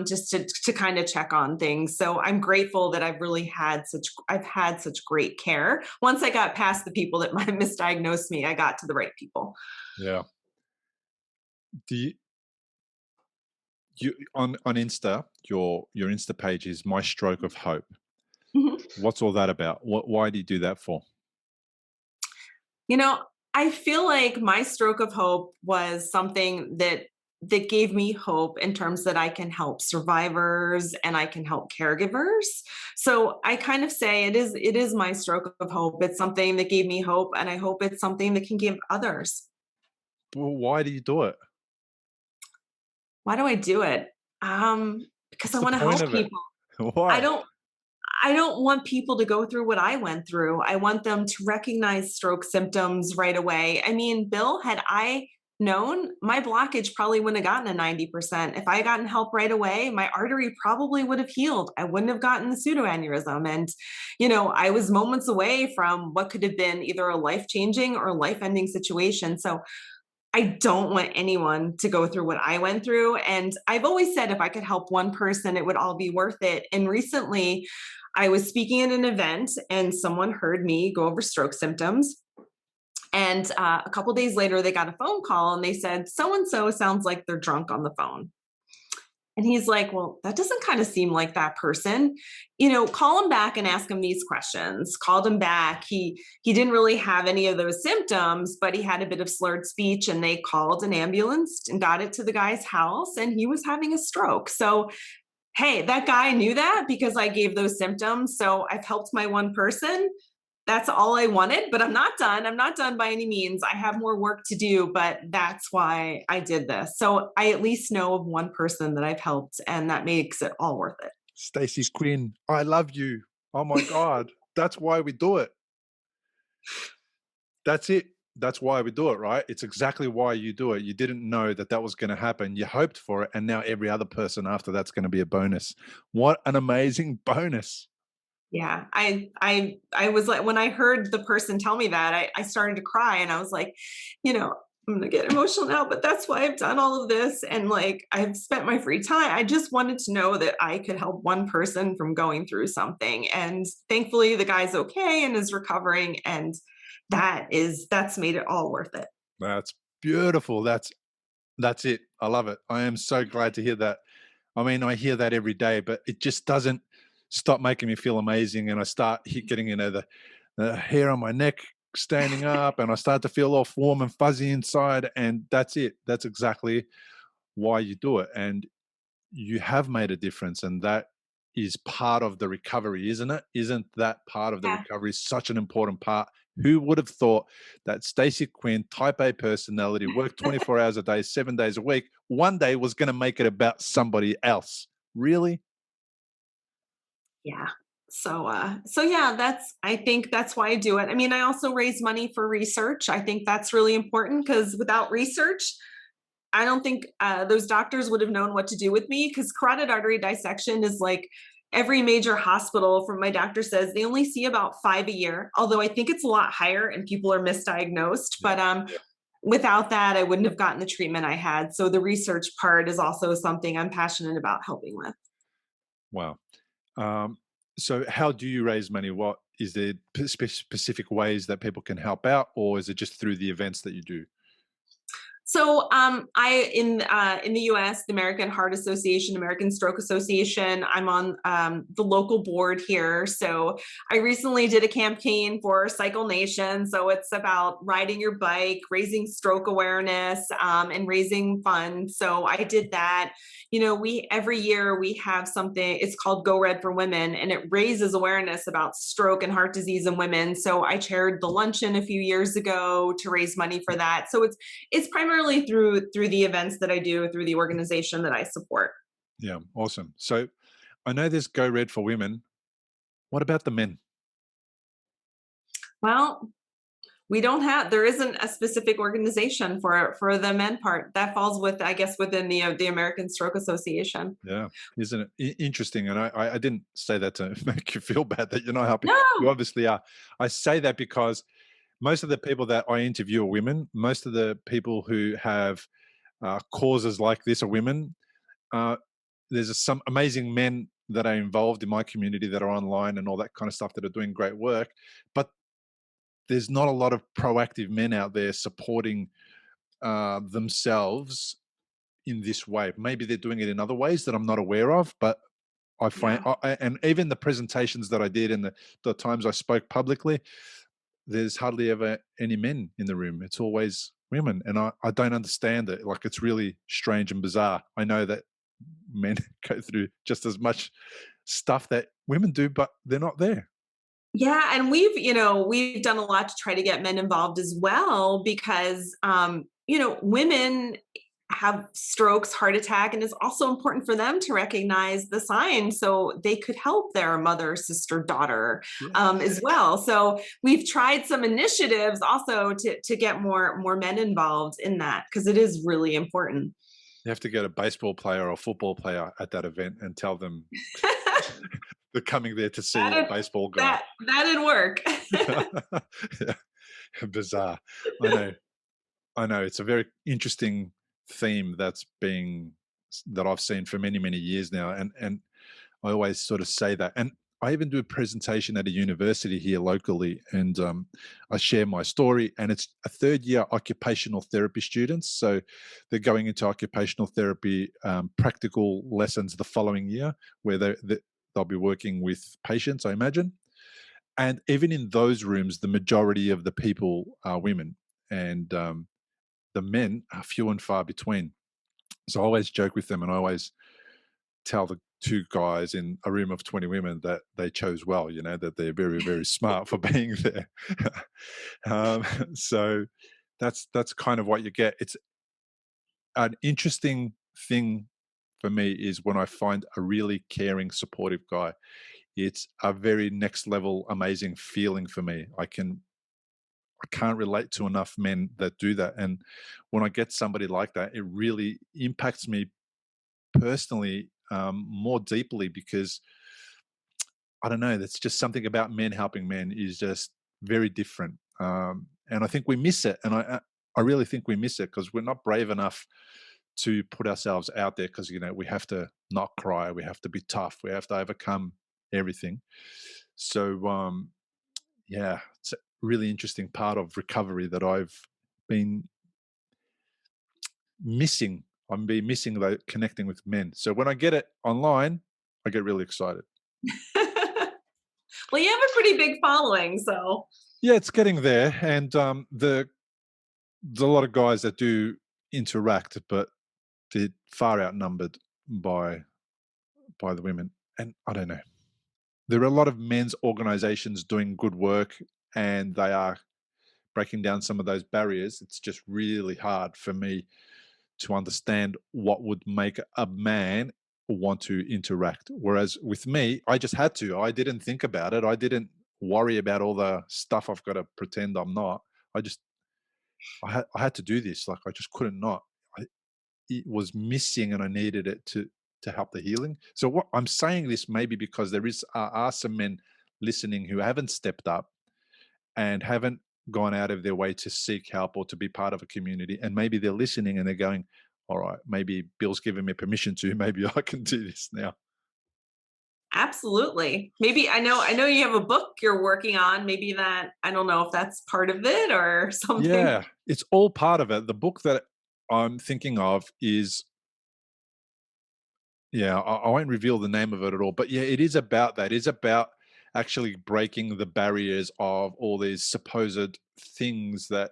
just to kind of check on things. So I'm grateful that I've had such great care. Once I got past the people that might misdiagnosed me, I got to the right people. Yeah. Do you on Insta, your Insta page is My Stroke of Hope. Mm-hmm. What's all that about? Why do you do that for? I feel like My Stroke of Hope was something that gave me hope in terms that I can help survivors and I can help caregivers. So I kind of say it is my stroke of hope. It's something that gave me hope, and I hope it's something that can give others. Well, why do you do it? Why do I do it? Because I want to help people. Why? I don't want people to go through what I went through. I want them to recognize stroke symptoms right away. I mean, Bill, had I known, my blockage probably wouldn't have gotten a 90%. If I had gotten help right away, my artery probably would have healed. I wouldn't have gotten the pseudoaneurysm. And, I was moments away from what could have been either a life-changing or life-ending situation. So I don't want anyone to go through what I went through. And I've always said if I could help one person, it would all be worth it. And recently I was speaking at an event and someone heard me go over stroke symptoms. And a couple of days later, they got a phone call and they said, so-and-so sounds like they're drunk on the phone. And he's like, well, that doesn't kind of seem like that person. Call him back and ask him these questions. Called him back. He didn't really have any of those symptoms, but he had a bit of slurred speech, and they called an ambulance and got it to the guy's house, and he was having a stroke. So, hey, that guy knew that because I gave those symptoms. So I've helped my one person. That's all I wanted, but I'm not done. I'm not done by any means. I have more work to do, but that's why I did this. So I at least know of one person that I've helped, and that makes it all worth it. Stacy Quinn, I love you. Oh my God. That's why we do it. That's it. that's why we do it, right? It's exactly why you do it. You didn't know that that was going to happen. You hoped for it, and now every other person after that's going to be a bonus. What an amazing bonus! Yeah, I was like, when I heard the person tell me that, I started to cry, and I was like, you know, I'm gonna get emotional now, but that's why I've done all of this, and like I've spent my free time. I just wanted to know that I could help one person from going through something, and thankfully the guy's okay and is recovering, and that's made it all worth it. That's beautiful. That's it. I love it. I am so glad to hear that. I mean, I hear that every day, but it just doesn't stop making me feel amazing. And I start getting, the hair on my neck standing up, and I start to feel all warm and fuzzy inside. And that's it. That's exactly why you do it. And you have made a difference. And that is part of the recovery, isn't it? Isn't that part of the Yeah. recovery such an important part? Who would have thought that Stacey Quinn, type A personality, worked 24 hours a day, 7 days a week, one day was going to make it about somebody else? Really? Yeah. So yeah, I think that's why I do it. I mean, I also raise money for research. I think that's really important because without research, I don't think those doctors would have known what to do with me, because carotid artery dissection is like every major hospital, from my doctor says, they only see about 5 a year, although I think it's a lot higher and people are misdiagnosed. Yeah. But without that, I wouldn't have gotten the treatment I had. So the research part is also something I'm passionate about helping with. Wow. Um, so, how do you raise money? What is there specific ways that people can help out, or is it just through the events that you do? So, I in the U.S., the American Heart Association, American Stroke Association. I'm on the local board here. So, I recently did a campaign for Cycle Nation. So, it's about riding your bike, raising stroke awareness, and raising funds. So, I did that. You know, we every year we have something. It's called Go Red for Women, and it raises awareness about stroke and heart disease in women. So, I chaired the luncheon a few years ago to raise money for that. So, it's primarily through the events that I do, through the organization that I support. Yeah, awesome. So, I know there's Go Red for Women. What about the men? Well, there isn't a specific organization for the men part. That falls with, I guess, within the American Stroke Association. Yeah, isn't it interesting? And I didn't say that to make you feel bad that you're not helping. You No. obviously are. I say that because most of the people that I interview are women. Most of the people who have causes like this are women. Uh, there's some amazing men that are involved in my community that are online and all that kind of stuff that are doing great work. But there's not a lot of proactive men out there supporting themselves in this way. Maybe they're doing it in other ways that I'm not aware of, but I find, Yeah. and even the presentations that I did and the times I spoke publicly, there's hardly ever any men in the room. It's always women. And I don't understand it. Like, it's really strange and bizarre. I know that men go through just as much stuff that women do, but they're not there. Yeah, and we've done a lot to try to get men involved as well, because women have strokes, heart attack, and it's also important for them to recognize the signs so they could help their mother, sister, daughter as well. So we've tried some initiatives also to get more men involved in that, because it is really important. You have to get a baseball player or a football player at that event and tell them they're coming there to see a That'd, baseball guy. that'd work. Yeah. Bizarre. I know. I know. It's a very interesting theme that I've seen for many, many years now. And I always sort of say that. And I even do a presentation at a university here locally, and I share my story. And it's a third year occupational therapy students. So they're going into occupational therapy practical lessons the following year, where they'll be working with patients, I imagine. And even in those rooms, the majority of the people are women, and the men are few and far between. So I always joke with them, and I always tell the two guys in a room of 20 women that they chose well, that they're very, very smart for being there. um, so that's kind of what you get. It's an interesting thing for me is when I find a really caring, supportive guy. It's a very next level, amazing feeling for me. I can can't relate to enough men that do that. And when I get somebody like that, it really impacts me personally, more deeply, because I don't know, that's just something about men helping men is just very different. And I think we miss it. And I really think we miss it because we're not brave enough to put ourselves out there, because, we have to not cry. We have to be tough. We have to overcome everything. So, yeah, it's a really interesting part of recovery that I've been missing. I've been missing connecting with men. So when I get it online, I get really excited. Well, you have a pretty big following, so. Yeah, it's getting there, and there's a lot of guys that do interact, but they're far outnumbered by the women. And I don't know. There are a lot of men's organizations doing good work, and they are breaking down some of those barriers. It's just really hard for me to understand what would make a man want to interact. Whereas with me, I just had to. I didn't think about it. I didn't worry about all the stuff I've got to pretend I'm not. I had to do this. Like, I just couldn't not. It was missing, and I needed it to help the healing. So what I'm saying this maybe because there are some men listening who haven't stepped up and haven't gone out of their way to seek help or to be part of a community, and maybe they're listening and they're going, all right, maybe Bill's giving me permission to, maybe I can do this now. Absolutely. Maybe I know you have a book you're working on. Maybe that, I don't know if that's part of it or something. Yeah, it's all part of it. The book that I'm thinking of is, yeah, I won't reveal the name of it at all, but yeah, it is about that. It's about actually breaking the barriers of all these supposed things that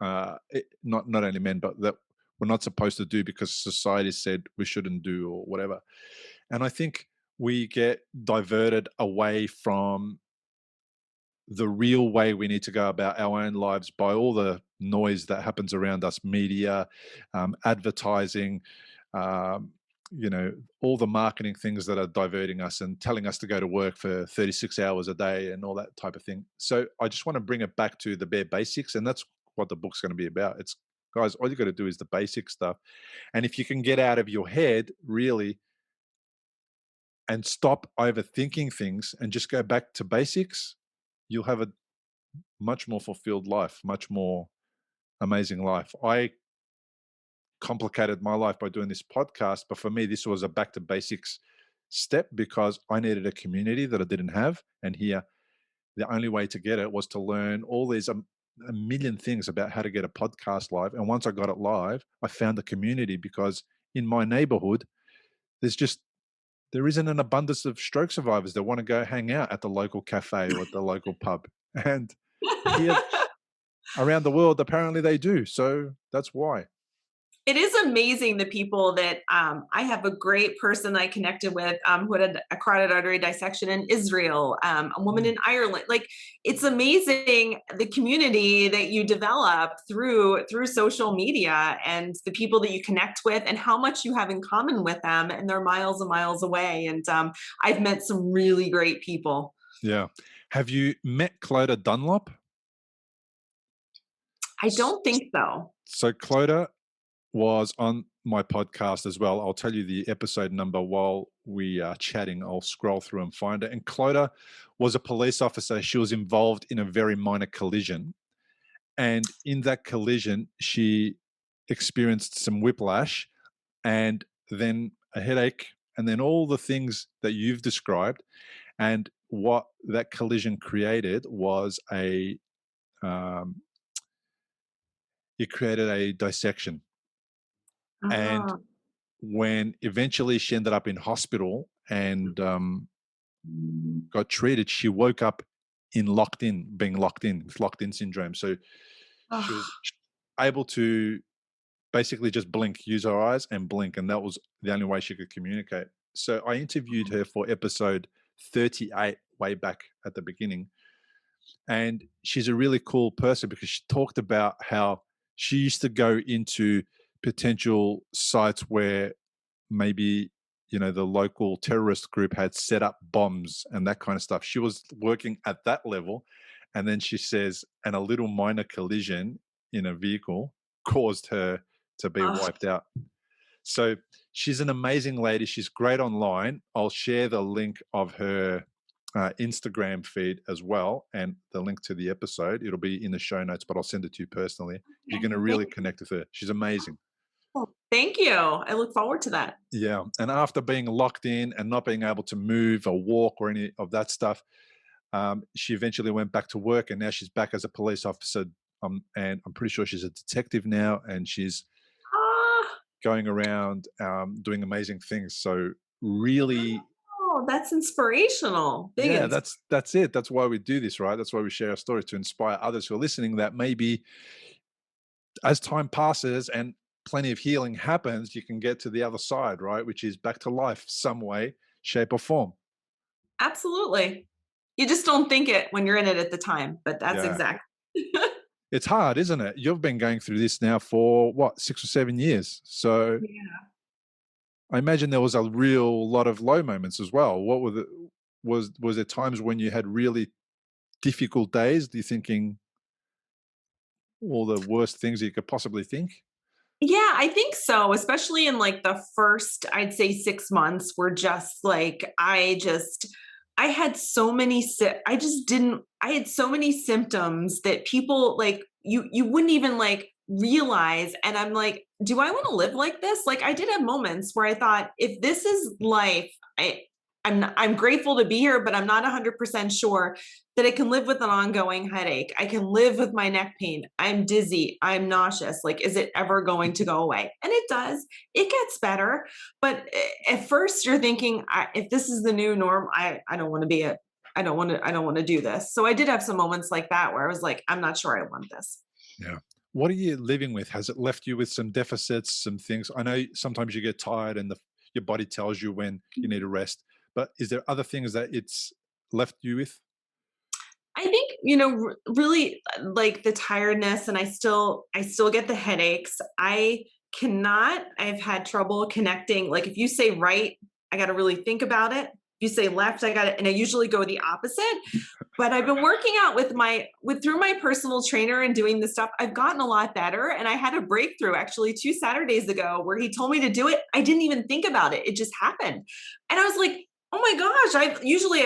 not only men, but that we're not supposed to do because society said we shouldn't do or whatever. And I think we get diverted away from the real way we need to go about our own lives by all the noise that happens around us, media, advertising, all the marketing things that are diverting us and telling us to go to work for 36 hours a day and all that type of thing. So I just want to bring it back to the bare basics, and that's what the book's going to be about. It's, guys, all you got to do is the basic stuff. And if you can get out of your head, really, and stop overthinking things and just go back to basics, you'll have a much more fulfilled life, much more amazing life. I complicated my life by doing this podcast, but for me, this was a back to basics step because I needed a community that I didn't have. And here, the only way to get it was to learn all these a million things about how to get a podcast live. And once I got it live, I found a community because in my neighborhood, there isn't an abundance of stroke survivors that want to go hang out at the local cafe or at the local pub. And here around the world, apparently they do. So that's why. It is amazing the people that I have a great person I connected with who had a carotid artery dissection in Israel, a woman in Ireland. Like, it's amazing the community that you develop through social media and the people that you connect with and how much you have in common with them, and they're miles and miles away. And I've met some really great people. Yeah. Have you met Clodagh Dunlop? I don't think so. So Clodagh was on my podcast as well. I'll tell you the episode number while we are chatting. I'll scroll through and find it. And Clodagh was a police officer. She was involved in a very minor collision. And in that collision, she experienced some whiplash and then a headache and then all the things that you've described. And what that collision created was it created a dissection. And when eventually she ended up in hospital and got treated, she woke up being locked in with locked-in syndrome. So she was able to basically just blink, use her eyes and blink, and that was the only way she could communicate. So I interviewed her for episode 38 way back at the beginning. And she's a really cool person because she talked about how she used to go into potential sites where maybe, the local terrorist group had set up bombs and that kind of stuff. She was working at that level. And then she says, and a little minor collision in a vehicle caused her to be Ugh. wiped out. So she's an amazing lady. She's great online. I'll share the link of her Instagram feed as well, and the link to the episode. It'll be in the show notes, but I'll send it to you personally. You're going to really connect with her. She's amazing. Thank you. I look forward to that. Yeah. And after being locked in and not being able to move or walk or any of that stuff, she eventually went back to work, and now she's back as a police officer. And I'm pretty sure she's a detective now, and she's Ah, going around doing amazing things. So really, oh, that's inspirational. Big yeah, that's it. That's why we do this, right? That's why we share our stories, to inspire others who are listening, that maybe as time passes and plenty of healing happens, you can get to the other side, right? Which is back to life some way, shape, or form. Absolutely. You just don't think it when you're in it at the time, but that's Yeah. exactly. It's hard, isn't it? You've been going through this now for what, 6 or 7 years. So Yeah. I imagine there was a real lot of low moments as well. What were the was there times when you had really difficult days? Do you thinking all the worst things you could possibly think? Yeah, I think so, especially in like the first, I'd say 6 months were just like, I had so many, I had so many symptoms that people like, you wouldn't even like realize. And I'm like, do I want to live like this? Like I did have moments where I thought, if this is life, I'm grateful to be here, but I'm not 100% sure that I can live with an ongoing headache. I can live with my neck pain. I'm dizzy. I'm nauseous. Like, is it ever going to go away? And it does. It gets better. But at first you're thinking, if this is the new norm, I don't want to be I don't want to do this. So I did have some moments like that where I was like, I'm not sure I want this. Yeah. What are you living with? Has it left you with some deficits, some things? I know sometimes you get tired and your body tells you when you need a rest, but is there other things that it's left you with? I think, really like the tiredness, and I still get the headaches. I've had trouble connecting. Like if you say right, I got to really think about it. If you say left, I got it. And I usually go the opposite, but I've been working out through my personal trainer and doing this stuff. I've gotten a lot better. And I had a breakthrough actually 2 Saturdays ago where he told me to do it. I didn't even think about it. It just happened. And I was like, oh my gosh, I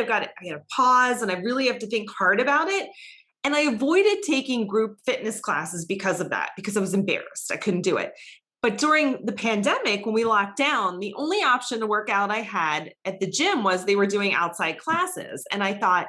got to pause and I really have to think hard about it. And I avoided taking group fitness classes because of that, because I was embarrassed. I couldn't do it. But during the pandemic, when we locked down, the only option to work out I had at the gym was they were doing outside classes. And I thought,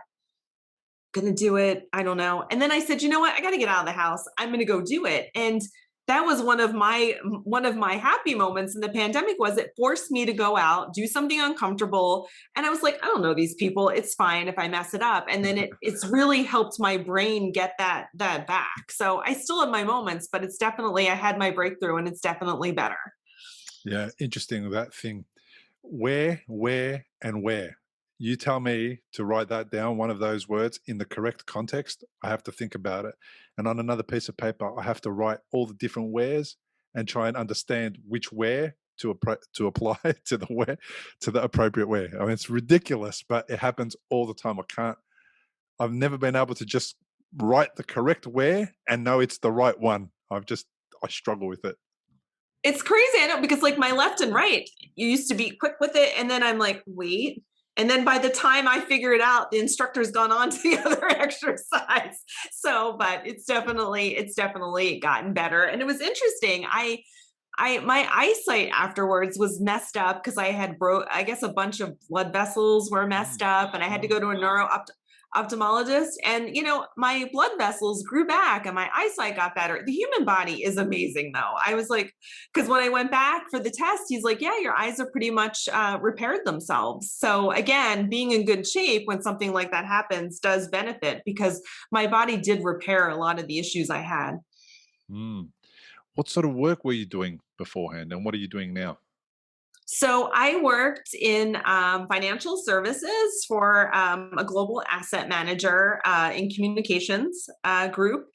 gonna do it. I don't know. And then I said, you know what? I got to get out of the house. I'm going to go do it. And that was one of my happy moments in the pandemic. Was it forced me to go out, do something uncomfortable. And I was like, I don't know these people. It's fine if I mess it up. And then it's really helped my brain get that back. So I still have my moments, but it's definitely, I had my breakthrough and it's definitely better. Yeah, interesting, that thing. Where, and where. You tell me to write that down, one of those words, in the correct context. I have to think about it. And on another piece of paper, I have to write all the different wheres and try and understand which where to apply to the appropriate where. I mean, it's ridiculous, but it happens all the time. I've never been able to just write the correct where and know it's the right one. I struggle with it. It's crazy. I know, because like my left and right, you used to be quick with it. And then I'm like, wait. And then by the time I figure it out, the instructor's gone on to the other exercise. So, but it's definitely gotten better. And it was interesting. My eyesight afterwards was messed up because I had I guess a bunch of blood vessels were messed up, and I had to go to a ophthalmologist, and my blood vessels grew back and my eyesight got better. The human body is amazing though. I was like, because when I went back for the test, he's like, yeah, your eyes are pretty much repaired themselves. So again, being in good shape when something like that happens does benefit, because my body did repair a lot of the issues I had. What sort of work were you doing beforehand, and what are you doing now? So I worked in financial services for a global asset manager in communications group.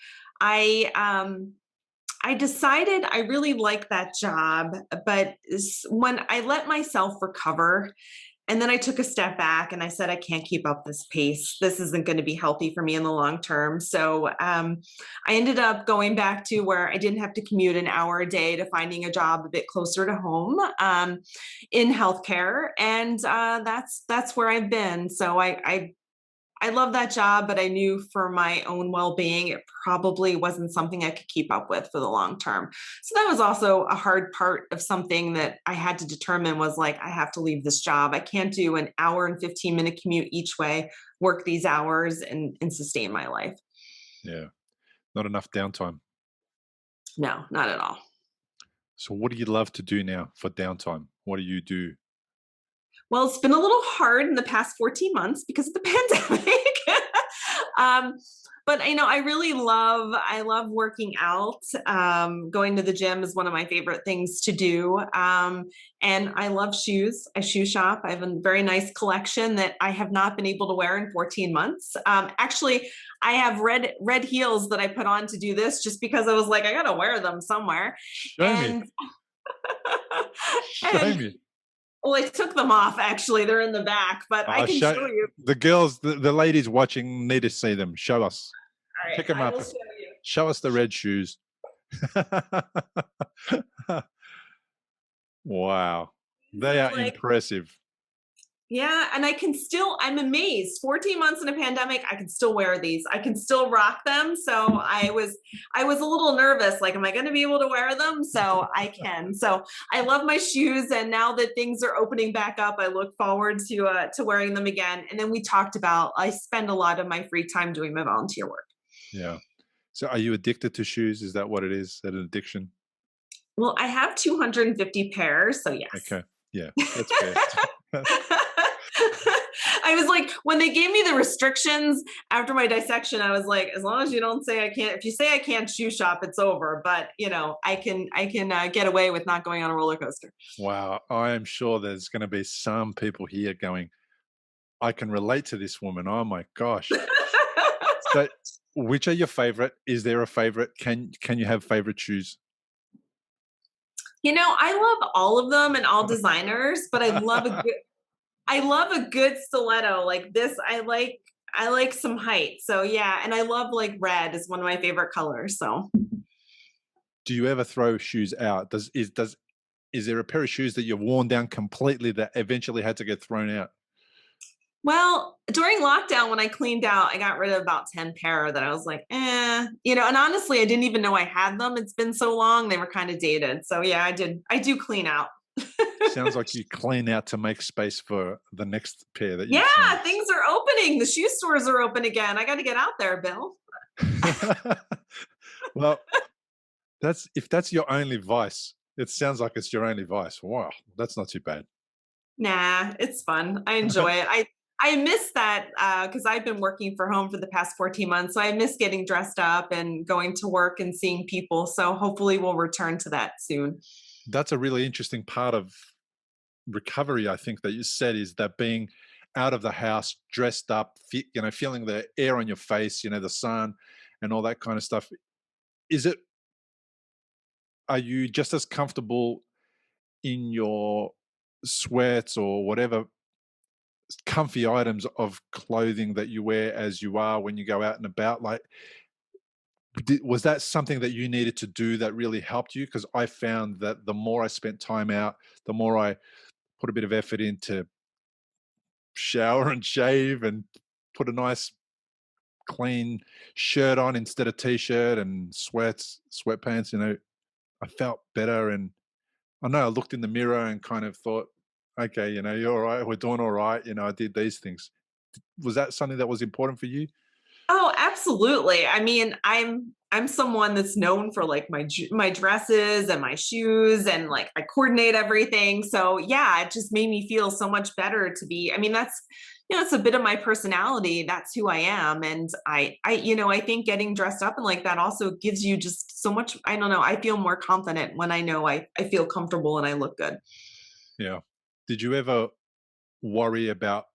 I decided I really liked that job, but when I let myself recover, And then I took a step back and I said, I can't keep up this pace. This isn't going to be healthy for me in the long term. So I ended up going back to where I didn't have to commute an hour a day to finding a job a bit closer to home in healthcare. And that's where I've been. So I love that job, but I knew for my own well-being, it probably wasn't something I could keep up with for the long term. So that was also a hard part of something that I had to determine was like, I have to leave this job. I can't do an hour and 15-minute commute each way, work these hours and sustain my life. Yeah. Not enough downtime. No, not at all. So what do you love to do now for downtime? What do you do? Well, it's been a little hard in the past 14 months because of the pandemic. But I really love working out. Going to the gym is one of my favorite things to do. And I love shoes. I shoe shop. I have a very nice collection that I have not been able to wear in 14 months. Actually, I have red heels that I put on to do this just because I was like, I gotta wear them somewhere. Show me. Show me. Well, I took them off, actually. They're in the back, but I can show you. The girls, the ladies watching need to see them. Show us. All right, Pick them up. will show you. Show us the red shoes. Wow. They are impressive. Yeah, and I'm amazed. 14 months in a pandemic, I can still wear these. I can still rock them. So I was a little nervous, like, am I going to be able to wear them? So I can. So I love my shoes, and now that things are opening back up, I look forward to wearing them again. And then we talked about I spend a lot of my free time doing my volunteer work. Yeah. So are you addicted to shoes? Is that what it is? Is that an addiction? Well, I have 250 pairs, so yes. Okay. Yeah, that's fair. I was like, when they gave me the restrictions after my dissection, I was like, as long as you don't say I can't, if you say I can't shoe shop, it's over. But I can get away with not going on a roller coaster. Wow. I am sure there's going to be some people here going, I can relate to this woman. Oh my gosh. So which are your favorite? Is there a favorite? Can you have favorite shoes? I love all of them and all designers, but I love a good stiletto like this. I like some height. So yeah, and I love like red is one of my favorite colors. So do you ever throw shoes out? Is there a pair of shoes that you've worn down completely that eventually had to get thrown out? Well, during lockdown, when I cleaned out, I got rid of about 10 pair that I was like, and honestly, I didn't even know I had them. It's been so long. They were kind of dated. So yeah, I do clean out. Sounds like you clean out to make space for the next pair that you Yeah, things are opening. The shoe stores are open again. I got to get out there, Bill. Well, if that's your only vice, it sounds like it's your only vice. Wow, that's not too bad. Nah, it's fun. I enjoy it. I miss that because I've been working from home for the past 14 months. So I miss getting dressed up and going to work and seeing people. So hopefully we'll return to that soon. That's a really interesting part of recovery, I think, that you said, is that being out of the house, dressed up, feeling the air on your face, the sun and all that kind of stuff. Are you just as comfortable in your sweats or whatever comfy items of clothing that you wear as you are when you go out and about? Like, was that something that you needed to do that really helped you? Because I found that the more I spent time out, the more I put a bit of effort into shower and shave and put a nice clean shirt on instead of t-shirt and sweatpants, I felt better. And I know I looked in the mirror and kind of thought, okay, you're all right. We're doing all right. I did these things. Was that something that was important for you? Oh, absolutely. I mean, I'm someone that's known for like my dresses and my shoes and like I coordinate everything. So yeah, it just made me feel so much better to be. I mean, that's it's a bit of my personality. That's who I am, and I think getting dressed up and like that also gives you just so much. I don't know. I feel more confident when I know I feel comfortable and I look good. Yeah. Did you ever worry about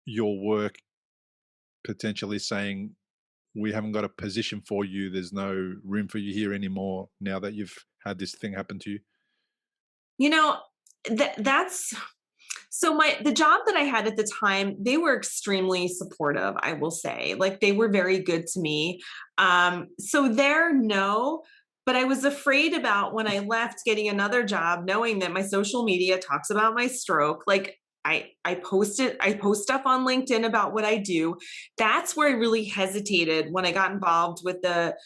your work potentially saying, we haven't got a position for you, there's no room for you here anymore now that you've had this thing happen to you? That's So the job that I had at the time, they were extremely supportive, I will say. Like they were very good to me. So there, no, but I was afraid about when I left getting another job, knowing that my social media talks about my stroke. Like I post stuff on LinkedIn about what I do. That's where I really hesitated when I got involved with the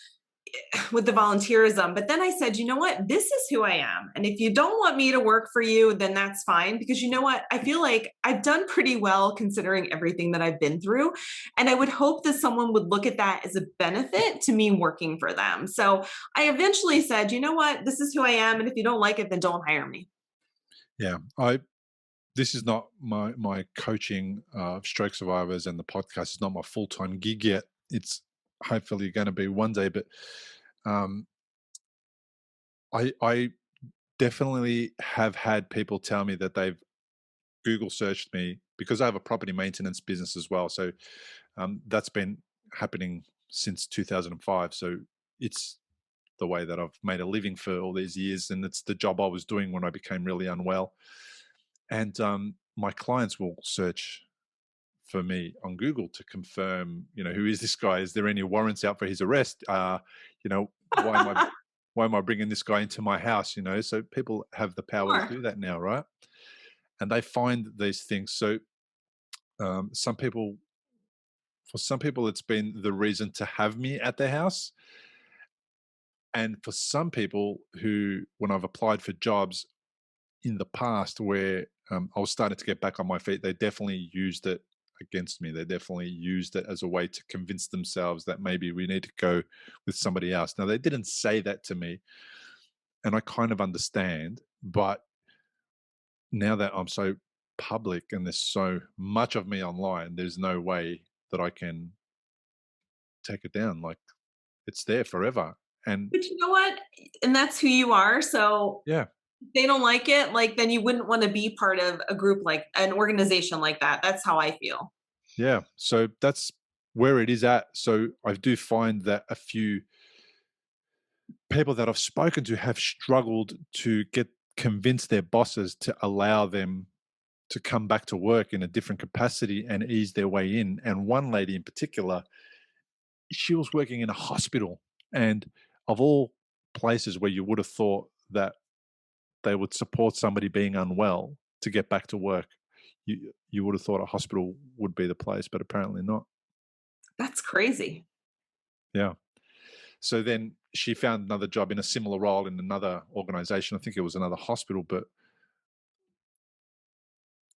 volunteerism. But then I said, you know what? This is who I am. And if you don't want me to work for you, then that's fine. Because you know what? I feel like I've done pretty well considering everything that I've been through. And I would hope that someone would look at that as a benefit to me working for them. So I eventually said, you know what? This is who I am. And if you don't like it, then don't hire me. Yeah, this is not my coaching stroke survivors, and the podcast is not my full-time gig yet. It's hopefully going to be one day, but um, I definitely have had people tell me that they've Google searched me because I have a property maintenance business as well. So that's been happening since 2005. So it's the way that I've made a living for all these years, and it's the job I was doing when I became really unwell. And my clients will search for me on Google to confirm, who is this guy? Is there any warrants out for his arrest? Why am I why am I bringing this guy into my house? So people have the power to Sure. do that now, right? And they find these things. So for some people, it's been the reason to have me at their house. And for some people who, when I've applied for jobs in the past where I was starting to get back on my feet, they definitely used it against me. They definitely used it as a way to convince themselves that maybe we need to go with somebody else. Now, they didn't say that to me, and I kind of understand, but now that I'm so public and there's so much of me online, there's no way that I can take it down. Like, it's there forever. And But you know what? And that's who you are. So yeah, if they don't like it, like then you wouldn't want to be part of a group like an organization like that. That's how I feel. yeah. So that's where it is at. So I do find that a few people that I've spoken to have struggled to get convince their bosses to allow them to come back to work in a different capacity and ease their way in. And one lady in particular, she was working in a hospital, and of all places where you would have thought that they would support somebody being unwell to get back to work, you would have thought a hospital would be the place, but apparently not. That's crazy. Yeah. So then she found another job in a similar role in another organization. I think it was another hospital, but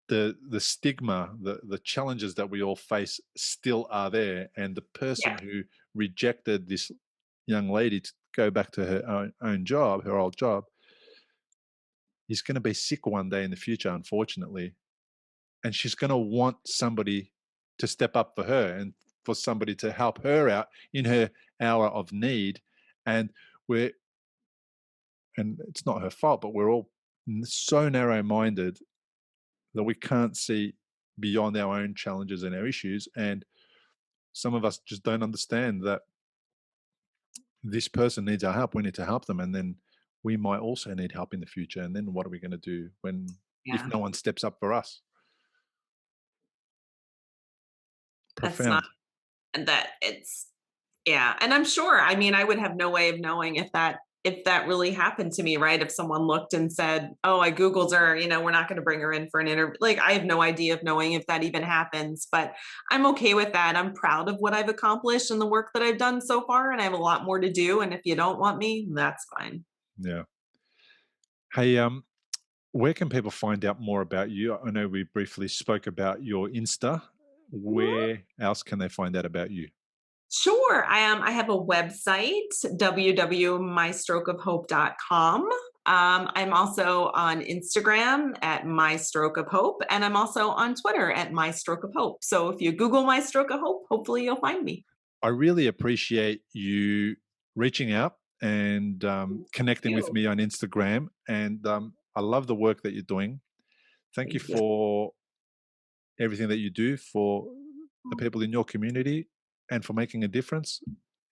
the stigma, the challenges that we all face still are there. And the person Yeah. who rejected this young lady to go back to her own job, her old job, is going to be sick one day in the future, unfortunately. And she's going to want somebody to step up for her and for somebody to help her out in her hour of need. And we're, and it's not her fault, but we're all so narrow minded that we can't see beyond our own challenges and our issues. And some of us just don't understand that this person needs our help. We need to help them. And then we might also need help in the future. And then what are we going to do if Yeah. no one steps up for us? That's not, Profound. and that it's, yeah. And I'm sure, I mean, I would have no way of knowing if that really happened to me, right? If someone looked and said, "Oh, I Googled her, we're not going to bring her in for an interview." Like, I have no idea of knowing if that even happens, but I'm okay with that. I'm proud of what I've accomplished and the work that I've done so far, and I have a lot more to do. And if you don't want me, that's fine. Yeah. Hey, where can people find out more about you? I know we briefly spoke about your Insta. Where else can they find out about you? Sure. I have a website, www.mystrokeofhope.com. I'm also on Instagram at My Stroke of Hope, and I'm also on Twitter at My Stroke of Hope. So if you Google My Stroke of Hope, hopefully you'll find me. I really appreciate you reaching out and connecting with You. me on Instagram. And I love the work that you're doing. Thank you Thank you. for everything that you do for the people in your community and for making a difference.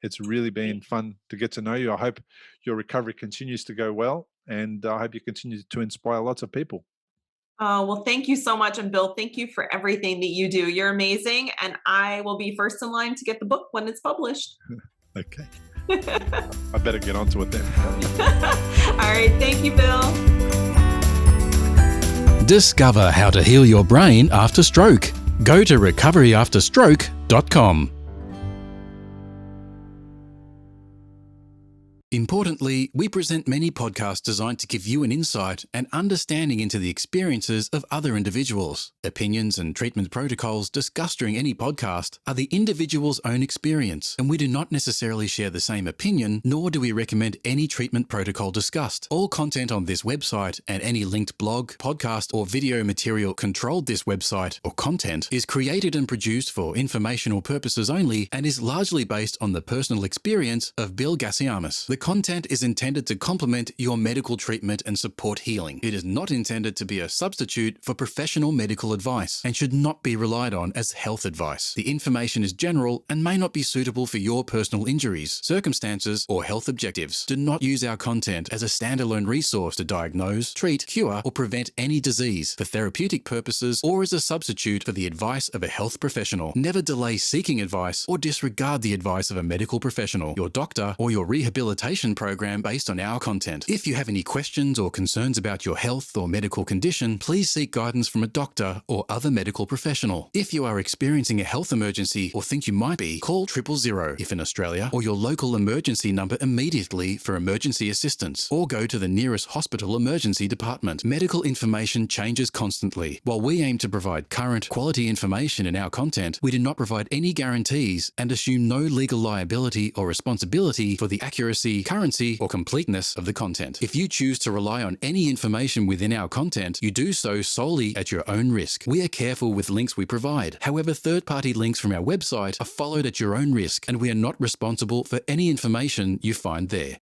It's really been fun to get to know you. I hope your recovery continues to go well, and I hope you continue to inspire lots of people. Oh, well, thank you so much. And Bill, thank you for everything that you do. You're amazing. And I will be first in line to get the book when it's published. Okay. All I better get onto it then. right. Thank you, Bill. Discover how to heal your brain after stroke. Go to recoveryafterstroke.com. Importantly, we present many podcasts designed to give you an insight and understanding into the experiences of other individuals. Opinions and treatment protocols discussed during any podcast are the individual's own experience, and we do not necessarily share the same opinion, nor do we recommend any treatment protocol discussed. All content on this website and any linked blog, podcast, or video material controlled this website or content is created and produced for informational purposes only and is largely based on the personal experience of Bill Gasiamis. The content is intended to complement your medical treatment and support healing. It is not intended to be a substitute for professional medical advice and should not be relied on as health advice. The information is general and may not be suitable for your personal injuries, circumstances, or health objectives. Do not use our content as a standalone resource to diagnose, treat, cure, or prevent any disease for therapeutic purposes or as a substitute for the advice of a health professional. Never delay seeking advice or disregard the advice of a medical professional, your doctor, or your rehabilitation program based on our content. If you have any questions or concerns about your health or medical condition, please seek guidance from a doctor or other medical professional. If you are experiencing a health emergency or think you might be, call 000 if in Australia, or your local emergency number immediately for emergency assistance, or go to the nearest hospital emergency department. Medical information changes constantly. While we aim to provide current, quality information in our content, we do not provide any guarantees and assume no legal liability or responsibility for the accuracy, currency, or completeness of the content. If you choose to rely on any information within our content, you do so solely at your own risk. We are careful with links we provide. However, third-party links from our website are followed at your own risk, and we are not responsible for any information you find there.